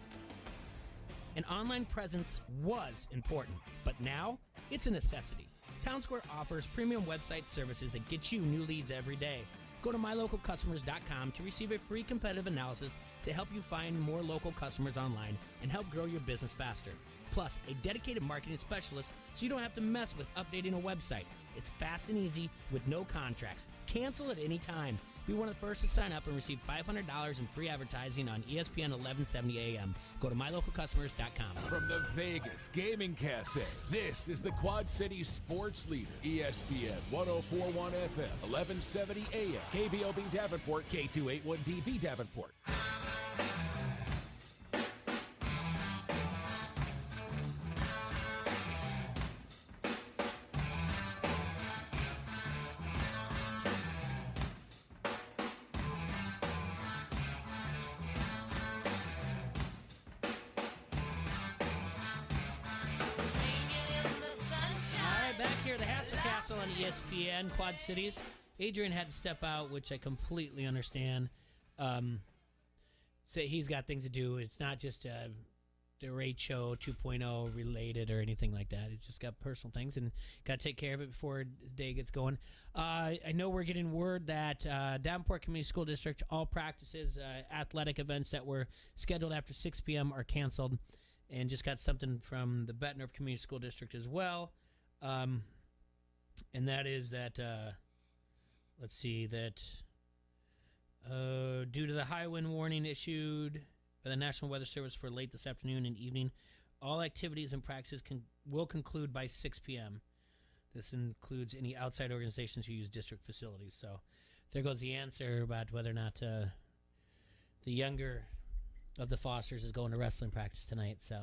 An online presence was important, but now it's a necessity. Town Square offers premium website services that get you new leads every day. Go to mylocalcustomers.com to receive a free competitive analysis to help you find more local customers online and help grow your business faster. Plus, a dedicated marketing specialist so you don't have to mess with updating a website. It's fast and easy with no contracts. Cancel at any time. Be one of the first to sign up and receive $500 in free advertising on ESPN 1170 AM. Go to mylocalcustomers.com. From the Vegas Gaming Cafe, this is the Quad City Sports Leader, ESPN 1041 FM, 1170 AM, KBOB Davenport, K281DB Davenport. On ESPN Quad Cities. Adrian had to step out, which I completely understand. So he's got things to do. It's not just the Rate Show 2.0 related or anything like that. He's just got personal things and got to take care of it before his day gets going. I know we're getting word that Davenport Community School District, all practices, athletic events that were scheduled after 6 p.m. are canceled, and just got something from the Bettendorf Community School District as well. And that is that, let's see, that due to the high wind warning issued by the National Weather Service for late this afternoon and evening, all activities and practices will conclude by 6 p.m. This includes any outside organizations who use district facilities. So there goes the answer about whether or not the younger of the Fosters is going to wrestling practice tonight. So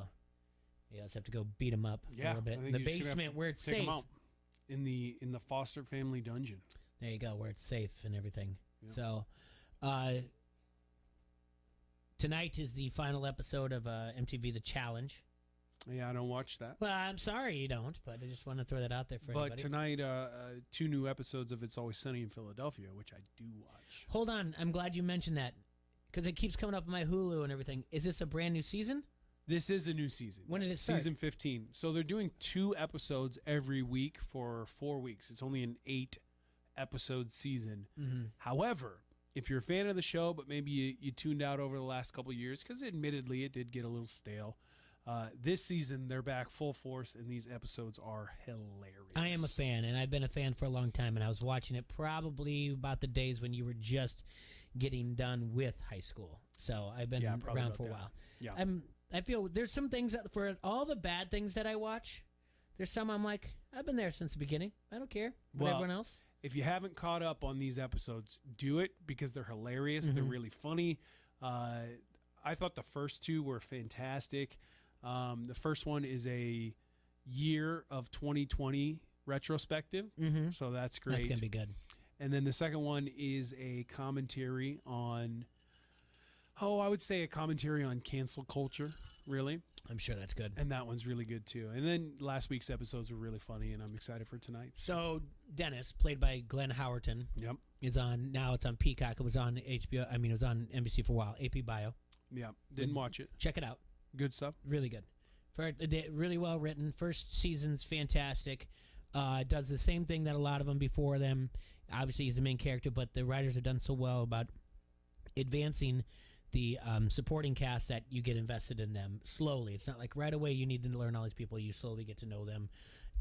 you guys have to go beat them up for a little bit in the basement where it's safe. In the Foster family dungeon. There you go, where it's safe and everything. Yeah. So, tonight is the final episode of MTV The Challenge. Yeah, I don't watch that. Well, I'm sorry you don't, but I just want to throw that out there for everybody. But tonight, 2 new episodes of It's Always Sunny in Philadelphia, which I do watch. Hold on, I'm glad you mentioned that because it keeps coming up on my Hulu and everything. Is this a brand new season? This is a new season. When did it start? Season 15. So they're doing 2 episodes every week for 4 weeks. It's only an 8-episode season. Mm-hmm. However, if you're a fan of the show, but maybe you tuned out over the last couple of years, because admittedly it did get a little stale, this season they're back full force, and these episodes are hilarious. I am a fan, and I've been a fan for a long time, and I was watching it probably about the days when you were just getting done with high school. So I've been around for a while. Yeah. I feel there's some things that for all the bad things that I watch, there's some I'm like, I've been there since the beginning. I don't care. But everyone else. If you haven't caught up on these episodes, do it because they're hilarious. Mm-hmm. They're really funny. I thought the first 2 were fantastic. The first one is a year of 2020 retrospective. Mm-hmm. So that's great. That's going to be good. And then the second one is a commentary on... I would say a commentary on cancel culture, really. I'm sure that's good. And that one's really good, too. And then last week's episodes were really funny, and I'm excited for tonight. So Dennis, played by Glenn Howerton, is on, now it's on Peacock. It was on HBO. I mean, it was on NBC for a while. AP Bio. Yeah, didn't watch it. Check it out. Good stuff. Really good. Really well written. First season's fantastic. Does the same thing that a lot of them before them. Obviously, he's the main character, but the writers have done so well about advancing the supporting cast that you get invested in them slowly. It's not like right away you need to learn all these people. You slowly get to know them,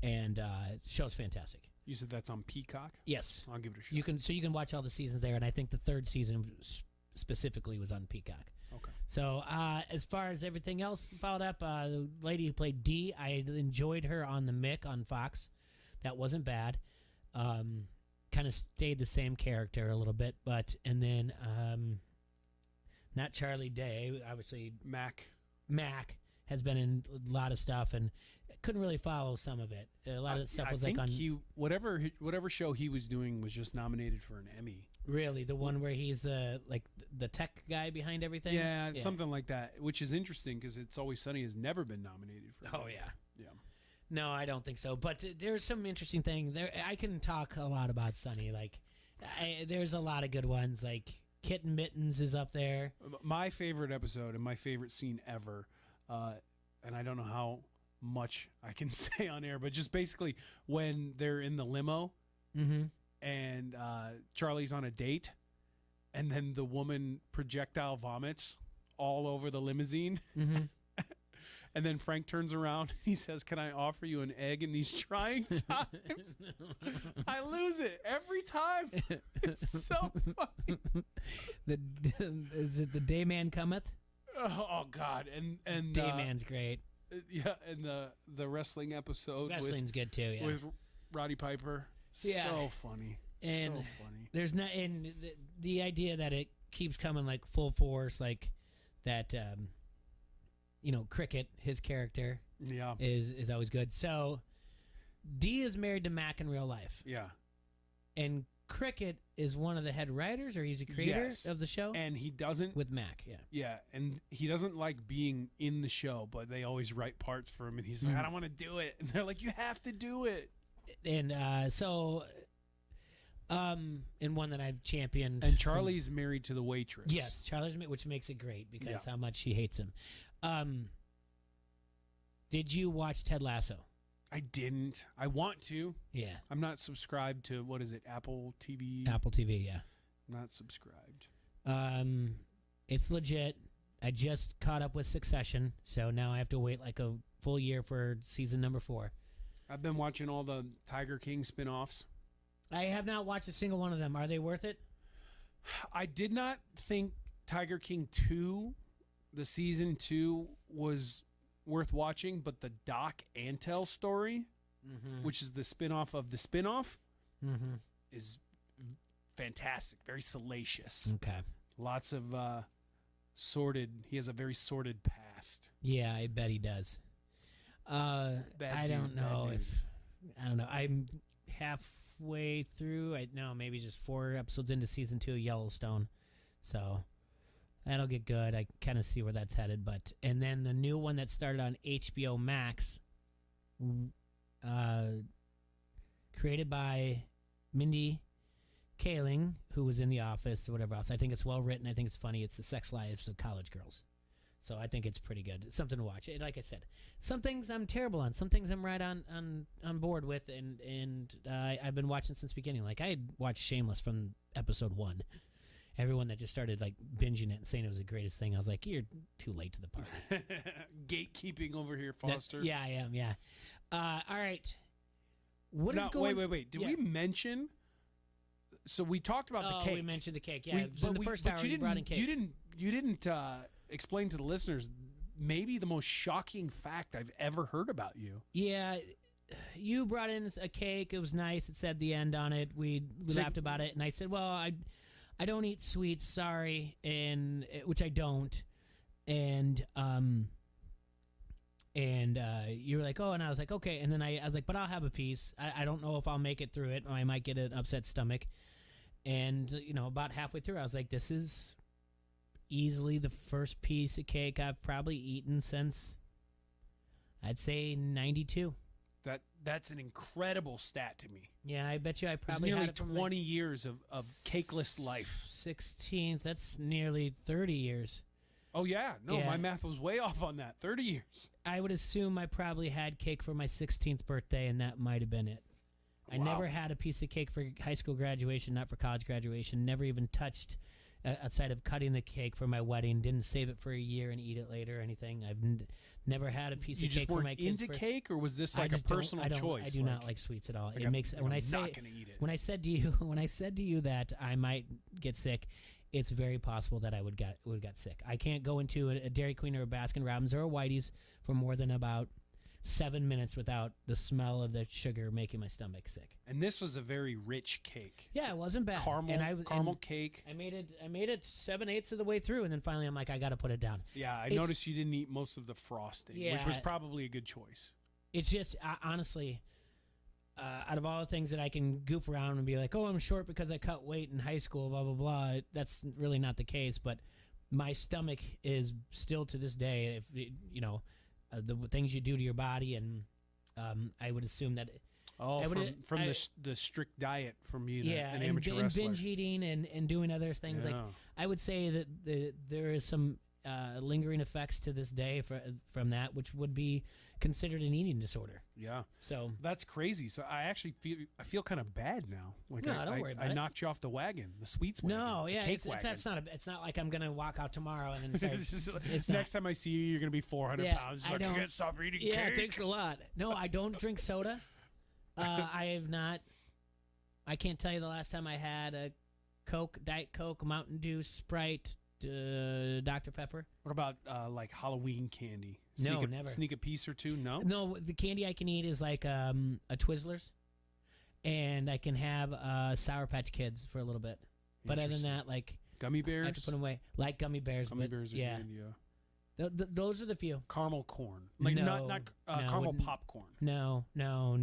and the show's fantastic. You said that's on Peacock? Yes. I'll give it a shot. You can watch all the seasons there, and I think the 3rd season specifically was on Peacock. Okay. So as far as everything else followed up, the lady who played Dee, I enjoyed her on the Mick on Fox. That wasn't bad. Kind of stayed the same character a little bit, and then not Charlie Day, obviously Mac has been in a lot of stuff and couldn't really follow some of it. A lot of the stuff was I like think on whatever show he was doing was just nominated for an Emmy. Really, the one where he's the tech guy behind everything. Yeah, something like that, which is interesting because It's Always Sunny has never been nominated for. Oh Emmy. yeah. No, I don't think so. But there's some interesting thing there. I can talk a lot about Sunny. Like, there's a lot of good ones. Like Kitten Mittens is up there. My favorite episode and my favorite scene ever, and I don't know how much I can say on air, but just basically when they're in the limo and Charlie's on a date, and then the woman projectile vomits all over the limousine. And then Frank turns around and he says, "Can I offer you an egg in these trying times?" I lose it every time. It's so funny. Is it the Day Man Cometh? Oh God, and Day Man's great. Yeah, and the wrestling episode. Wrestling's good too. Yeah, with Roddy Piper. Yeah. So funny. And so funny. There's not, and the idea that it keeps coming like full force, like that. Cricket, his character, is always good. So, Dee is married to Mac in real life. Yeah, and Cricket is one of the head writers, or he's a creator of the show. And he doesn't with Mac. Yeah, and he doesn't like being in the show, but they always write parts for him, and he's like, "I don't want to do it," and they're like, "You have to do it." And and one that I've championed. And Charlie's married to the waitress. Yes, Charlie's, which makes it great because how much she hates him. Did you watch Ted Lasso? I didn't. I want to. Yeah. I'm not subscribed to, what is it, Apple TV? Apple TV, yeah. I'm not subscribed. It's legit. I just caught up with Succession, so now I have to wait like a full year for season number 4. I've been watching all the Tiger King spinoffs. I have not watched a single one of them. Are they worth it? I did not think Tiger King 2, the season 2, was worth watching, but the Doc Antle story, which is the spinoff of the spinoff, is fantastic. Very salacious. Okay. Lots of sordid. He has a very sordid past. Yeah, I bet he does. I don't know. I'm halfway through. Maybe just 4 episodes into season 2 of Yellowstone. So that'll get good. I kind of see where that's headed. And then the new one that started on HBO Max, created by Mindy Kaling, who was in The Office or whatever else. I think it's well written. I think it's funny. It's the sex lives of college girls. So I think it's pretty good. It's something to watch. Like I said, some things I'm terrible on. Some things I'm right on board with. And I've been watching since the beginning. Like I had watched Shameless from episode 1. Everyone that just started like binging it and saying it was the greatest thing, I was like, "You're too late to the party." Gatekeeping over here, Foster. Yeah, I am. Yeah. All right. What is going? Wait. Did we mention? So we talked about the cake. We mentioned the cake. Yeah, in the first hour you brought in cake. You didn't explain to the listeners maybe the most shocking fact I've ever heard about you. Yeah. You brought in a cake. It was nice. It said the end on it. We laughed about it, and I said, "Well, I don't eat sweets, sorry," and which I don't. And you were like, "Oh," and I was like, "Okay." And then I was like, "But I'll have a piece. I don't know if I'll make it through it. I might get an upset stomach." And about halfway through, I was like, "This is easily the first piece of cake I've probably eaten since, I'd say, 92. That's an incredible stat to me. Yeah, I bet you I probably nearly had it from 20 years of cakeless life. 16th. That's nearly 30 years. Oh, yeah. No, my math was way off on that. 30 years. I would assume I probably had cake for my 16th birthday, and that might have been it. I never had a piece of cake for high school graduation, not for college graduation. Never even touched, outside of cutting the cake for my wedding. Didn't save it for a year and eat it later or anything. I've never had a piece of cake for my kids. You just weren't into cake, or was this like a personal choice? I do not like sweets at all. Like it makes when I say not gonna eat it. When I said to you that I might get sick, it's very possible that I would got sick. I can't go into a Dairy Queen or a Baskin Robbins or a Whitey's for more than about 7 minutes without the smell of the sugar making my stomach sick. And this was a very rich cake. Yeah, it wasn't bad. Caramel cake. I made it 7/8 of the way through, and then finally I'm like, I got to put it down. Yeah, I noticed you didn't eat most of the frosting, which was probably a good choice. It's just honestly, out of all the things that I can goof around and be like, "Oh, I'm short because I cut weight in high school," blah blah blah. That's really not the case. But my stomach is still to this day, if the things you do to your body, and I would assume that. From the strict diet from you, an amateur and wrestler. binge eating and doing other things. Like I would say that there is some lingering effects to this day from that, which would be considered an eating disorder. Yeah. So that's crazy. So I actually feel kind of bad now. Like No, don't worry about I it. knocked you off the wagon, the sweets wagon. No, the yeah, cake it's wagon. that's not it's not like I'm gonna walk out tomorrow and then say It's just like, it's next time I see you, you're gonna be 400 yeah, pounds. It's I like, don't. you can't stop eating yeah, cake. thanks a lot. No, I don't drink soda. I have not. I can't tell you the last time I had a Coke, Diet Coke, Mountain Dew, Sprite, Dr. Pepper. What about like Halloween candy? No, Sneak a, never. Sneak a piece or two? No. No, the candy I can eat is like a Twizzlers, and I can have Sour Patch Kids for a little bit. But other than Interesting. that, like Gummy bears? I have to put them away. Like gummy bears. Gummy but bears are yeah. good, yeah. Those are the few. Caramel corn, like No, not no, caramel wouldn't- popcorn. No, no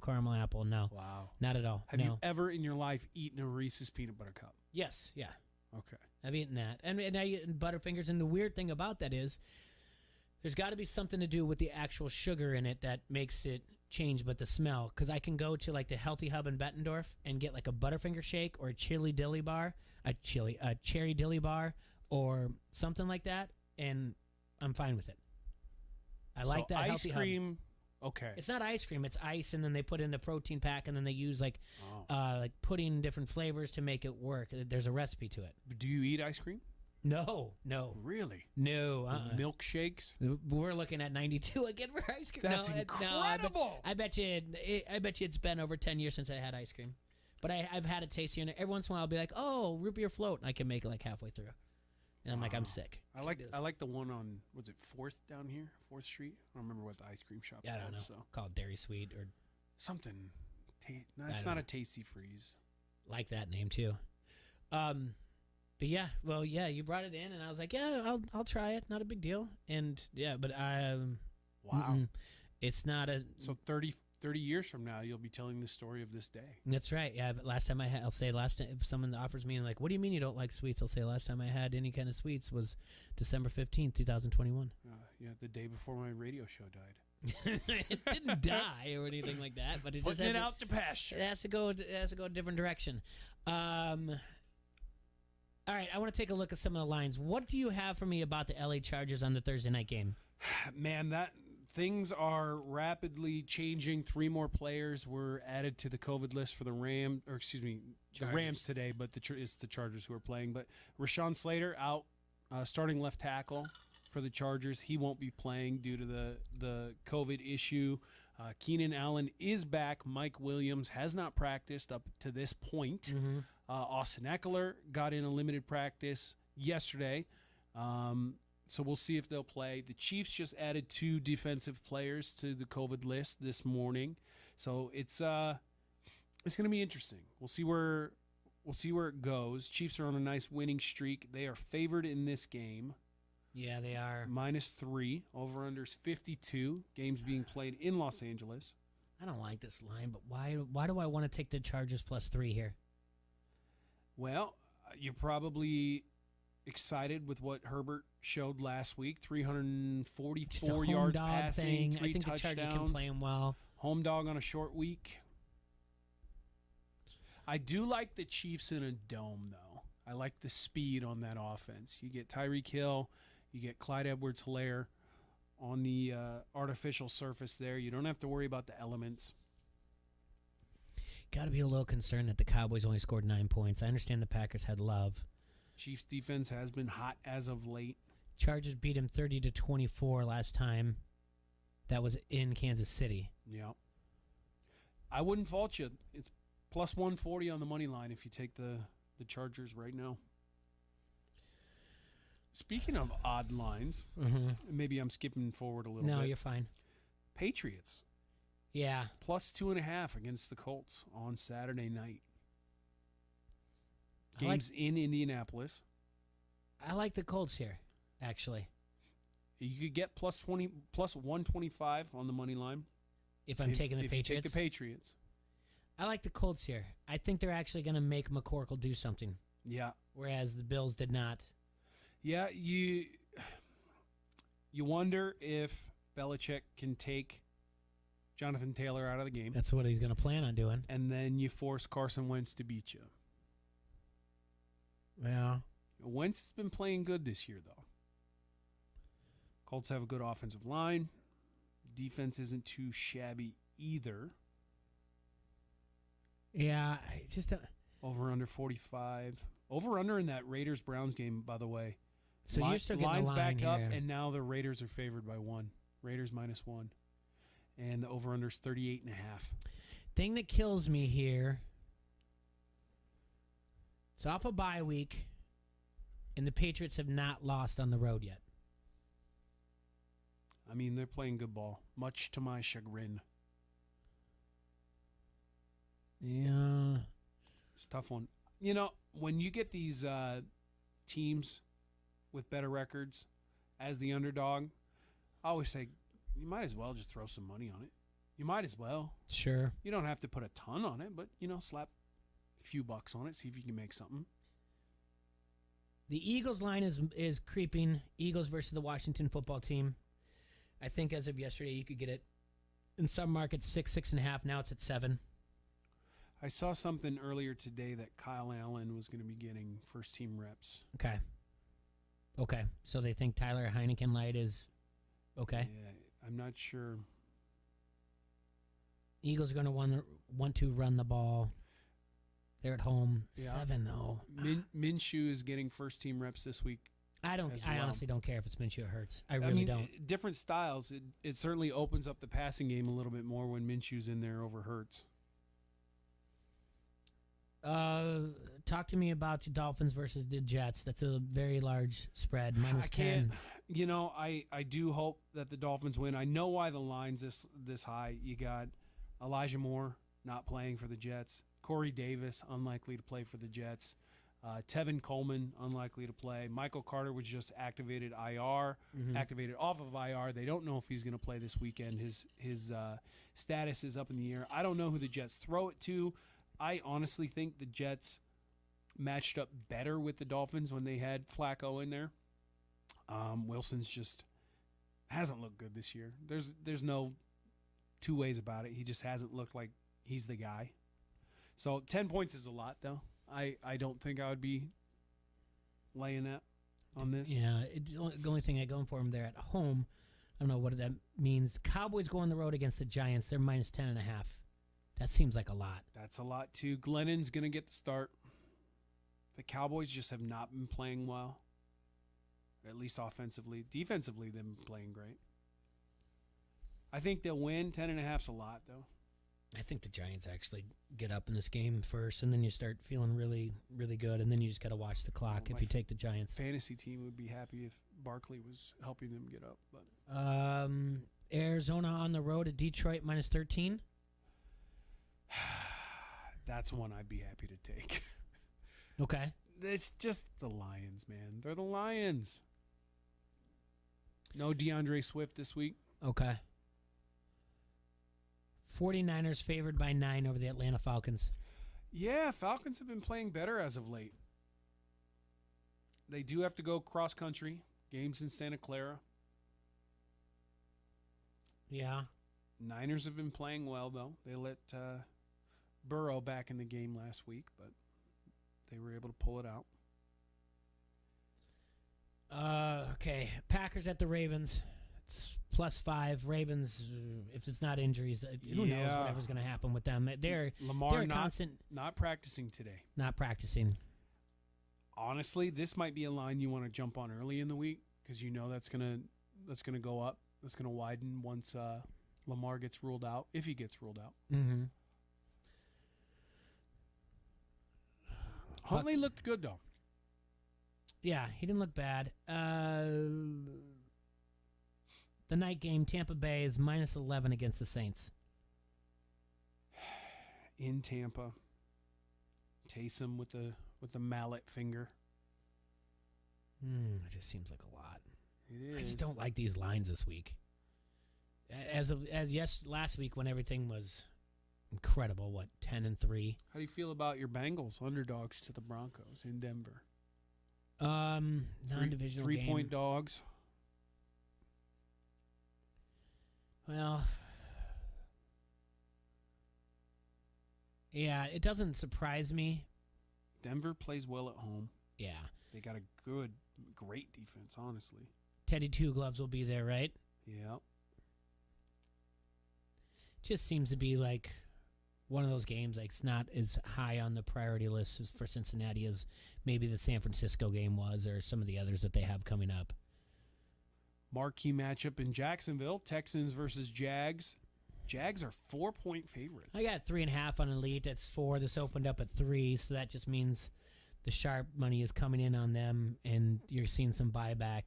caramel apple. No. Wow. Not at all. Have no. you ever in your life eaten a Reese's peanut butter cup? Yes. Yeah. Okay. I've eaten that, and I eat Butterfingers. And the weird thing about that is, there's got to be something to do with the actual sugar in it that makes it change, but the smell. Because I can go to like the Healthy Hub in Bettendorf and get like a Butterfinger shake or a cherry dilly bar, a cherry dilly bar, or something like that, and I'm fine with it. I like that ice Healthy cream. Hub. Okay. It's not ice cream; it's ice, and then they put in the protein pack, and then they use like putting different flavors to make it work. There's a recipe to it. Do you eat ice cream? No. Really? No. Milkshakes? We're looking at 92 again for ice cream. That's incredible. I bet you it's been over 10 years since I had ice cream. But I've had a taste here, and every once in a while I'll be like, oh, root beer float, and I can make it like halfway through. And I'm like, I'm sick. I like the one on, was it 4th down here? 4th Street? I don't remember what the ice cream shop's Yeah, I called. don't know. So. Called Dairy Sweet or something. No, I it's don't not know. a Tasty Freeze. Like that name too. But yeah, well, yeah, you brought it in, and I was like, yeah, I'll try it. Not a big deal. And yeah, but Wow. It's not a. So 30 years from now, you'll be telling the story of this day. That's right. Yeah. But last time I'll say last time if someone offers me like, what do you mean you don't like sweets? I'll say last time I had any kind of sweets was December 15th, 2021. Yeah, the day before my radio show died. It didn't die or anything like that, but it just Putting has it out to pasture. It has to go. It has to go a different direction. All right, I want to take a look at some of the lines. What do you have for me about the LA Chargers on the Thursday night game? Man, that things are rapidly changing. 3 more players were added to the COVID list for the Rams today, but it's the Chargers who are playing. But Rashawn Slater out, starting left tackle for the Chargers. He won't be playing due to the COVID issue. Keenan Allen is back. Mike Williams has not practiced up to this point. Mm-hmm. Austin Eckler got in a limited practice yesterday. So we'll see if they'll play. The Chiefs just added 2 defensive players to the COVID list this morning. So it's going to be interesting. We'll see where it goes. Chiefs are on a nice winning streak. They are favored in this game. Yeah, they are. -3. Over-unders 52. Games being played in Los Angeles. I don't like this line, but why do I want to take the Chargers +3 here? Well, you're probably excited with what Herbert showed last week. 344 yards passing, 3 I think touchdowns. the Chargers can play him well. Home dog on a short week. I do like the Chiefs in a dome, though. I like the speed on that offense. You get Tyreek Hill, you get Clyde Edwards-Helaire on the artificial surface there. You don't have to worry about the elements. Got to be a little concerned that the Cowboys only scored 9 points. I understand the Packers had love. Chiefs defense has been hot as of late. Chargers beat him 30-24 last time. That was in Kansas City. Yeah. I wouldn't fault you. It's +140 on the money line if you take the Chargers right now. Speaking of odd lines, maybe I'm skipping forward a little bit. No, you're fine. Patriots. Yeah. +2.5 against the Colts on Saturday night. Games in Indianapolis. I like the Colts here, actually. You could get +125 on the money line. If I'm taking the Patriots? You take the Patriots. I like the Colts here. I think they're actually going to make McCorkle do something. Yeah. Whereas the Bills did not. Yeah, you wonder if Belichick can take Jonathan Taylor out of the game. That's what he's going to plan on doing. And then you force Carson Wentz to beat you. Yeah. Wentz has been playing good this year, though. Colts have a good offensive line. Defense isn't too shabby either. Yeah, I just over under 45. Over under in that Raiders Browns game, by the way. So you're still getting lines a line back up, here. and now the Raiders are favored by 1. Raiders -1, and the over under is 38.5. Thing that kills me here. It's off a bye week, and the Patriots have not lost on the road yet. I mean, they're playing good ball, much to my chagrin. Yeah. It's a tough one. You know, when you get these teams with better records as the underdog, I always say you might as well just throw some money on it. You might as well. Sure. You don't have to put a ton on it, but, slap a few bucks on it, see if you can make something. The Eagles line is creeping. Eagles versus the Washington football team. I think as of yesterday, you could get it in some markets 6.5. Now it's at 7. I saw something earlier today that Kyle Allen was going to be getting first-team reps. Okay. So they think Tyler Heineken Light is okay? Yeah, I'm not sure. Eagles are going to want to run the ball. They're at home. Yeah. 7, though. Minshew is getting first-team reps this week. I honestly don't care if it's Minshew or Hurts. I really don't. Different styles. It certainly opens up the passing game a little bit more when Minshew's in there over Hurts. Talk to me about the Dolphins versus the Jets. That's a very large spread, -10. I do hope that the Dolphins win. I know why the line's this high. You got Elijah Moore not playing for the Jets. Corey Davis unlikely to play for the Jets. Tevin Coleman unlikely to play. Michael Carter was just activated IR, activated off of IR. They don't know if he's going to play this weekend. His status is up in the air. I don't know who the Jets throw it to. I honestly think the Jets matched up better with the Dolphins when they had Flacco in there. Wilson's just hasn't looked good this year. There's no two ways about it. He just hasn't looked like he's the guy. So 10 points is a lot, though. I don't think I would be laying that on this. Yeah, the only thing I go for them, they're at home. I don't know what that means. Cowboys go on the road against the Giants. They're -10.5. That seems like a lot. That's a lot, too. Glennon's going to get the start. The Cowboys just have not been playing well, at least offensively. Defensively, they've been playing great. I think they'll win. 10.5's a lot, though. I think the Giants actually get up in this game first, and then you start feeling really, really good, and then you just got to watch the clock if you take the Giants. Fantasy team would be happy if Barkley was helping them get up. But Arizona on the road at Detroit -13. That's one I'd be happy to take. Okay. It's just the Lions, man. They're the Lions. No DeAndre Swift this week. Okay. 49ers favored by 9 over the Atlanta Falcons. Yeah, Falcons have been playing better as of late. They do have to go cross-country. Games in Santa Clara. Yeah. Niners have been playing well, though. They let Burrow back in the game last week, but they were able to pull it out. Okay. Packers at the Ravens. It's +5. Ravens, if it's not injuries, who knows whatever's going to happen with them. They're not practicing today. Not practicing. Honestly, this might be a line you want to jump on early in the week because you know that's gonna go up. That's gonna widen once Lamar gets ruled out, if he gets ruled out. Mm-hmm. Huntley looked good though. Yeah, he didn't look bad. The night game, Tampa Bay is -11 against the Saints. In Tampa, Taysom with the mallet finger. It just seems like a lot. It is. I just don't like these lines this week. Last week when everything was incredible. 10-3. How do you feel about your Bengals underdogs to the Broncos in Denver? Non-divisional game. 3-point dogs. Well, yeah, it doesn't surprise me. Denver plays well at home. Yeah. They got a great defense, honestly. Teddy Two Gloves will be there, right? Yeah. just seems to be like one of those games. Like, it's not as high on the priority list as for Cincinnati as maybe the San Francisco game was, or some of the others that they have coming up. Marquee matchup in Jacksonville, Texans versus Jags. Jags are 4-point favorites. I got 3.5 on Elite. That's 4. This opened up at 3, so that just means the sharp money is coming in on them, and you're seeing some buyback.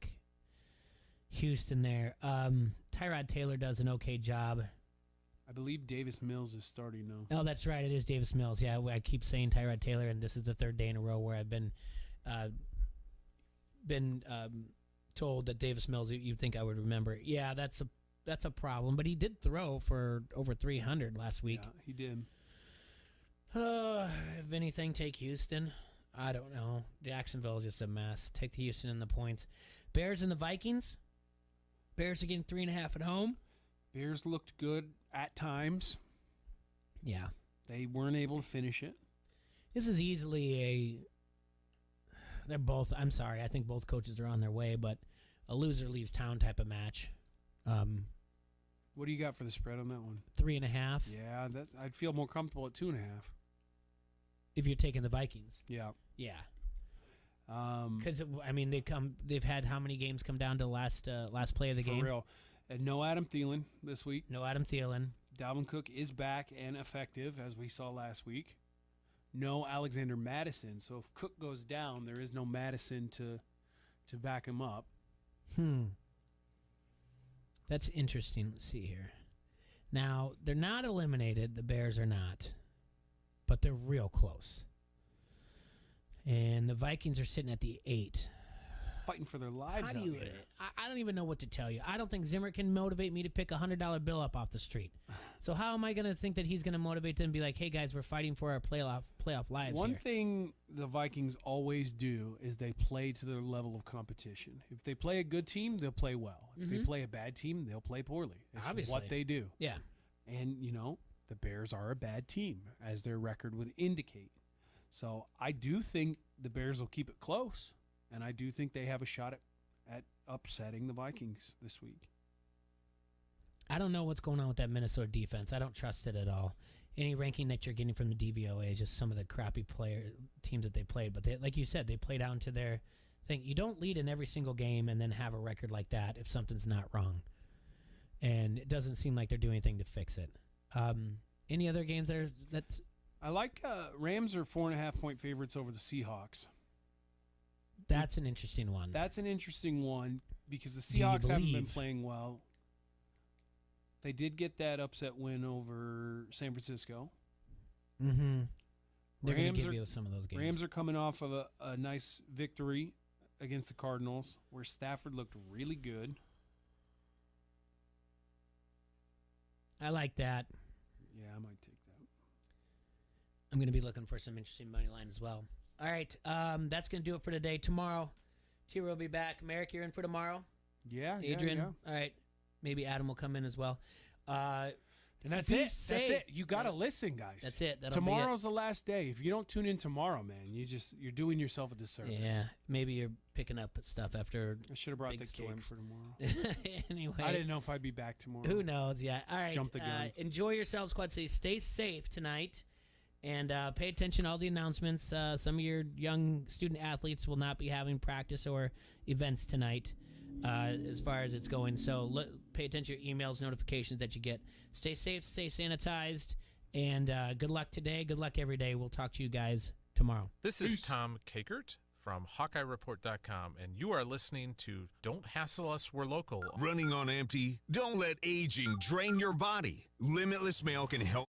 Houston there. Tyrod Taylor does an okay job. I believe Davis Mills is starting now. Oh, that's right. It is Davis Mills. Yeah, I keep saying Tyrod Taylor, and this is the third day in a row where I've been told that Davis Mills, you'd think I would remember. Yeah, that's a problem. But he did throw for over 300 last week. Yeah, he did. If anything, take Houston. I don't know. Jacksonville is just a mess. Take the Houston and the points. Bears and the Vikings. Bears are getting 3.5 at home. Bears looked good at times. Yeah. They weren't able to finish it. This is easily they're both, I'm sorry, I think both coaches are on their way, but a loser leaves town type of match. What do you got for the spread on that one? 3.5. Yeah, I'd feel more comfortable at 2.5. If you're taking the Vikings. Yeah. Yeah. Because they've had how many games come down to last play of the game? For real. And no Adam Thielen this week. No Adam Thielen. Dalvin Cook is back and effective, as we saw last week. No Alexander Madison. So if Cook goes down, there is no Madison to back him up. That's interesting. Let's see here. Now, they're not eliminated. The Bears are not. But they're real close. And the Vikings are sitting at the 8. Fighting for their lives out here. I don't even know what to tell you. I don't think Zimmer can motivate me to pick a $100 bill up off the street. So how am I going to think that he's going to motivate them and be like, hey, guys, we're fighting for our playoff lives One here. thing the Vikings always do is they play to their level of competition. If they play a good team, they'll play well. If they play a bad team, they'll play poorly. It's Obviously. what they do. Yeah. And, the Bears are a bad team, as their record would indicate. So I do think the Bears will keep it close, and I do think they have a shot at upsetting the Vikings this week. I don't know what's going on with that Minnesota defense. I don't trust it at all. Any ranking that you're getting from the DVOA is just some of the crappy teams that they played. But like you said, they play down to their thing. You don't lead in every single game and then have a record like that if something's not wrong. And it doesn't seem like they're doing anything to fix it. Any other games that's... I like Rams are 4.5-point favorites over the Seahawks. That's an interesting one. That's an interesting one because the Seahawks haven't been playing well. They did get that upset win over San Francisco. Mm-hmm. They're going to give you some of those games. Rams are coming off of a nice victory against the Cardinals where Stafford looked really good. I like that. Yeah, I might take that. I'm going to be looking for some interesting money line as well. All right, that's going to do it for today. Tomorrow, Tira will be back. Merrick, you're in for tomorrow? Yeah, Adrian? Yeah. All right. Maybe Adam will come in as well. And that's it. That's it. You got to listen, guys. That's it. Tomorrow's the last day. If you don't tune in tomorrow, man, you're doing yourself a disservice. Yeah, maybe you're picking up stuff after. I should have brought the storm. cake for tomorrow. Anyway, I didn't know if I'd be back tomorrow. Who knows? Yeah. All right. Jump the gun. Enjoy yourselves, Quad City. Stay safe tonight, and pay attention to all the announcements. Some of your young student athletes will not be having practice or events tonight. As far as it's going. So pay attention to your emails, notifications that you get. Stay safe, stay sanitized, and good luck today. Good luck every day. We'll talk to you guys tomorrow. This is Tom Kakert from HawkeyeReport.com, and you are listening to Don't Hassle Us, We're Local. Running on empty? Don't let aging drain your body. Limitless Mail can help.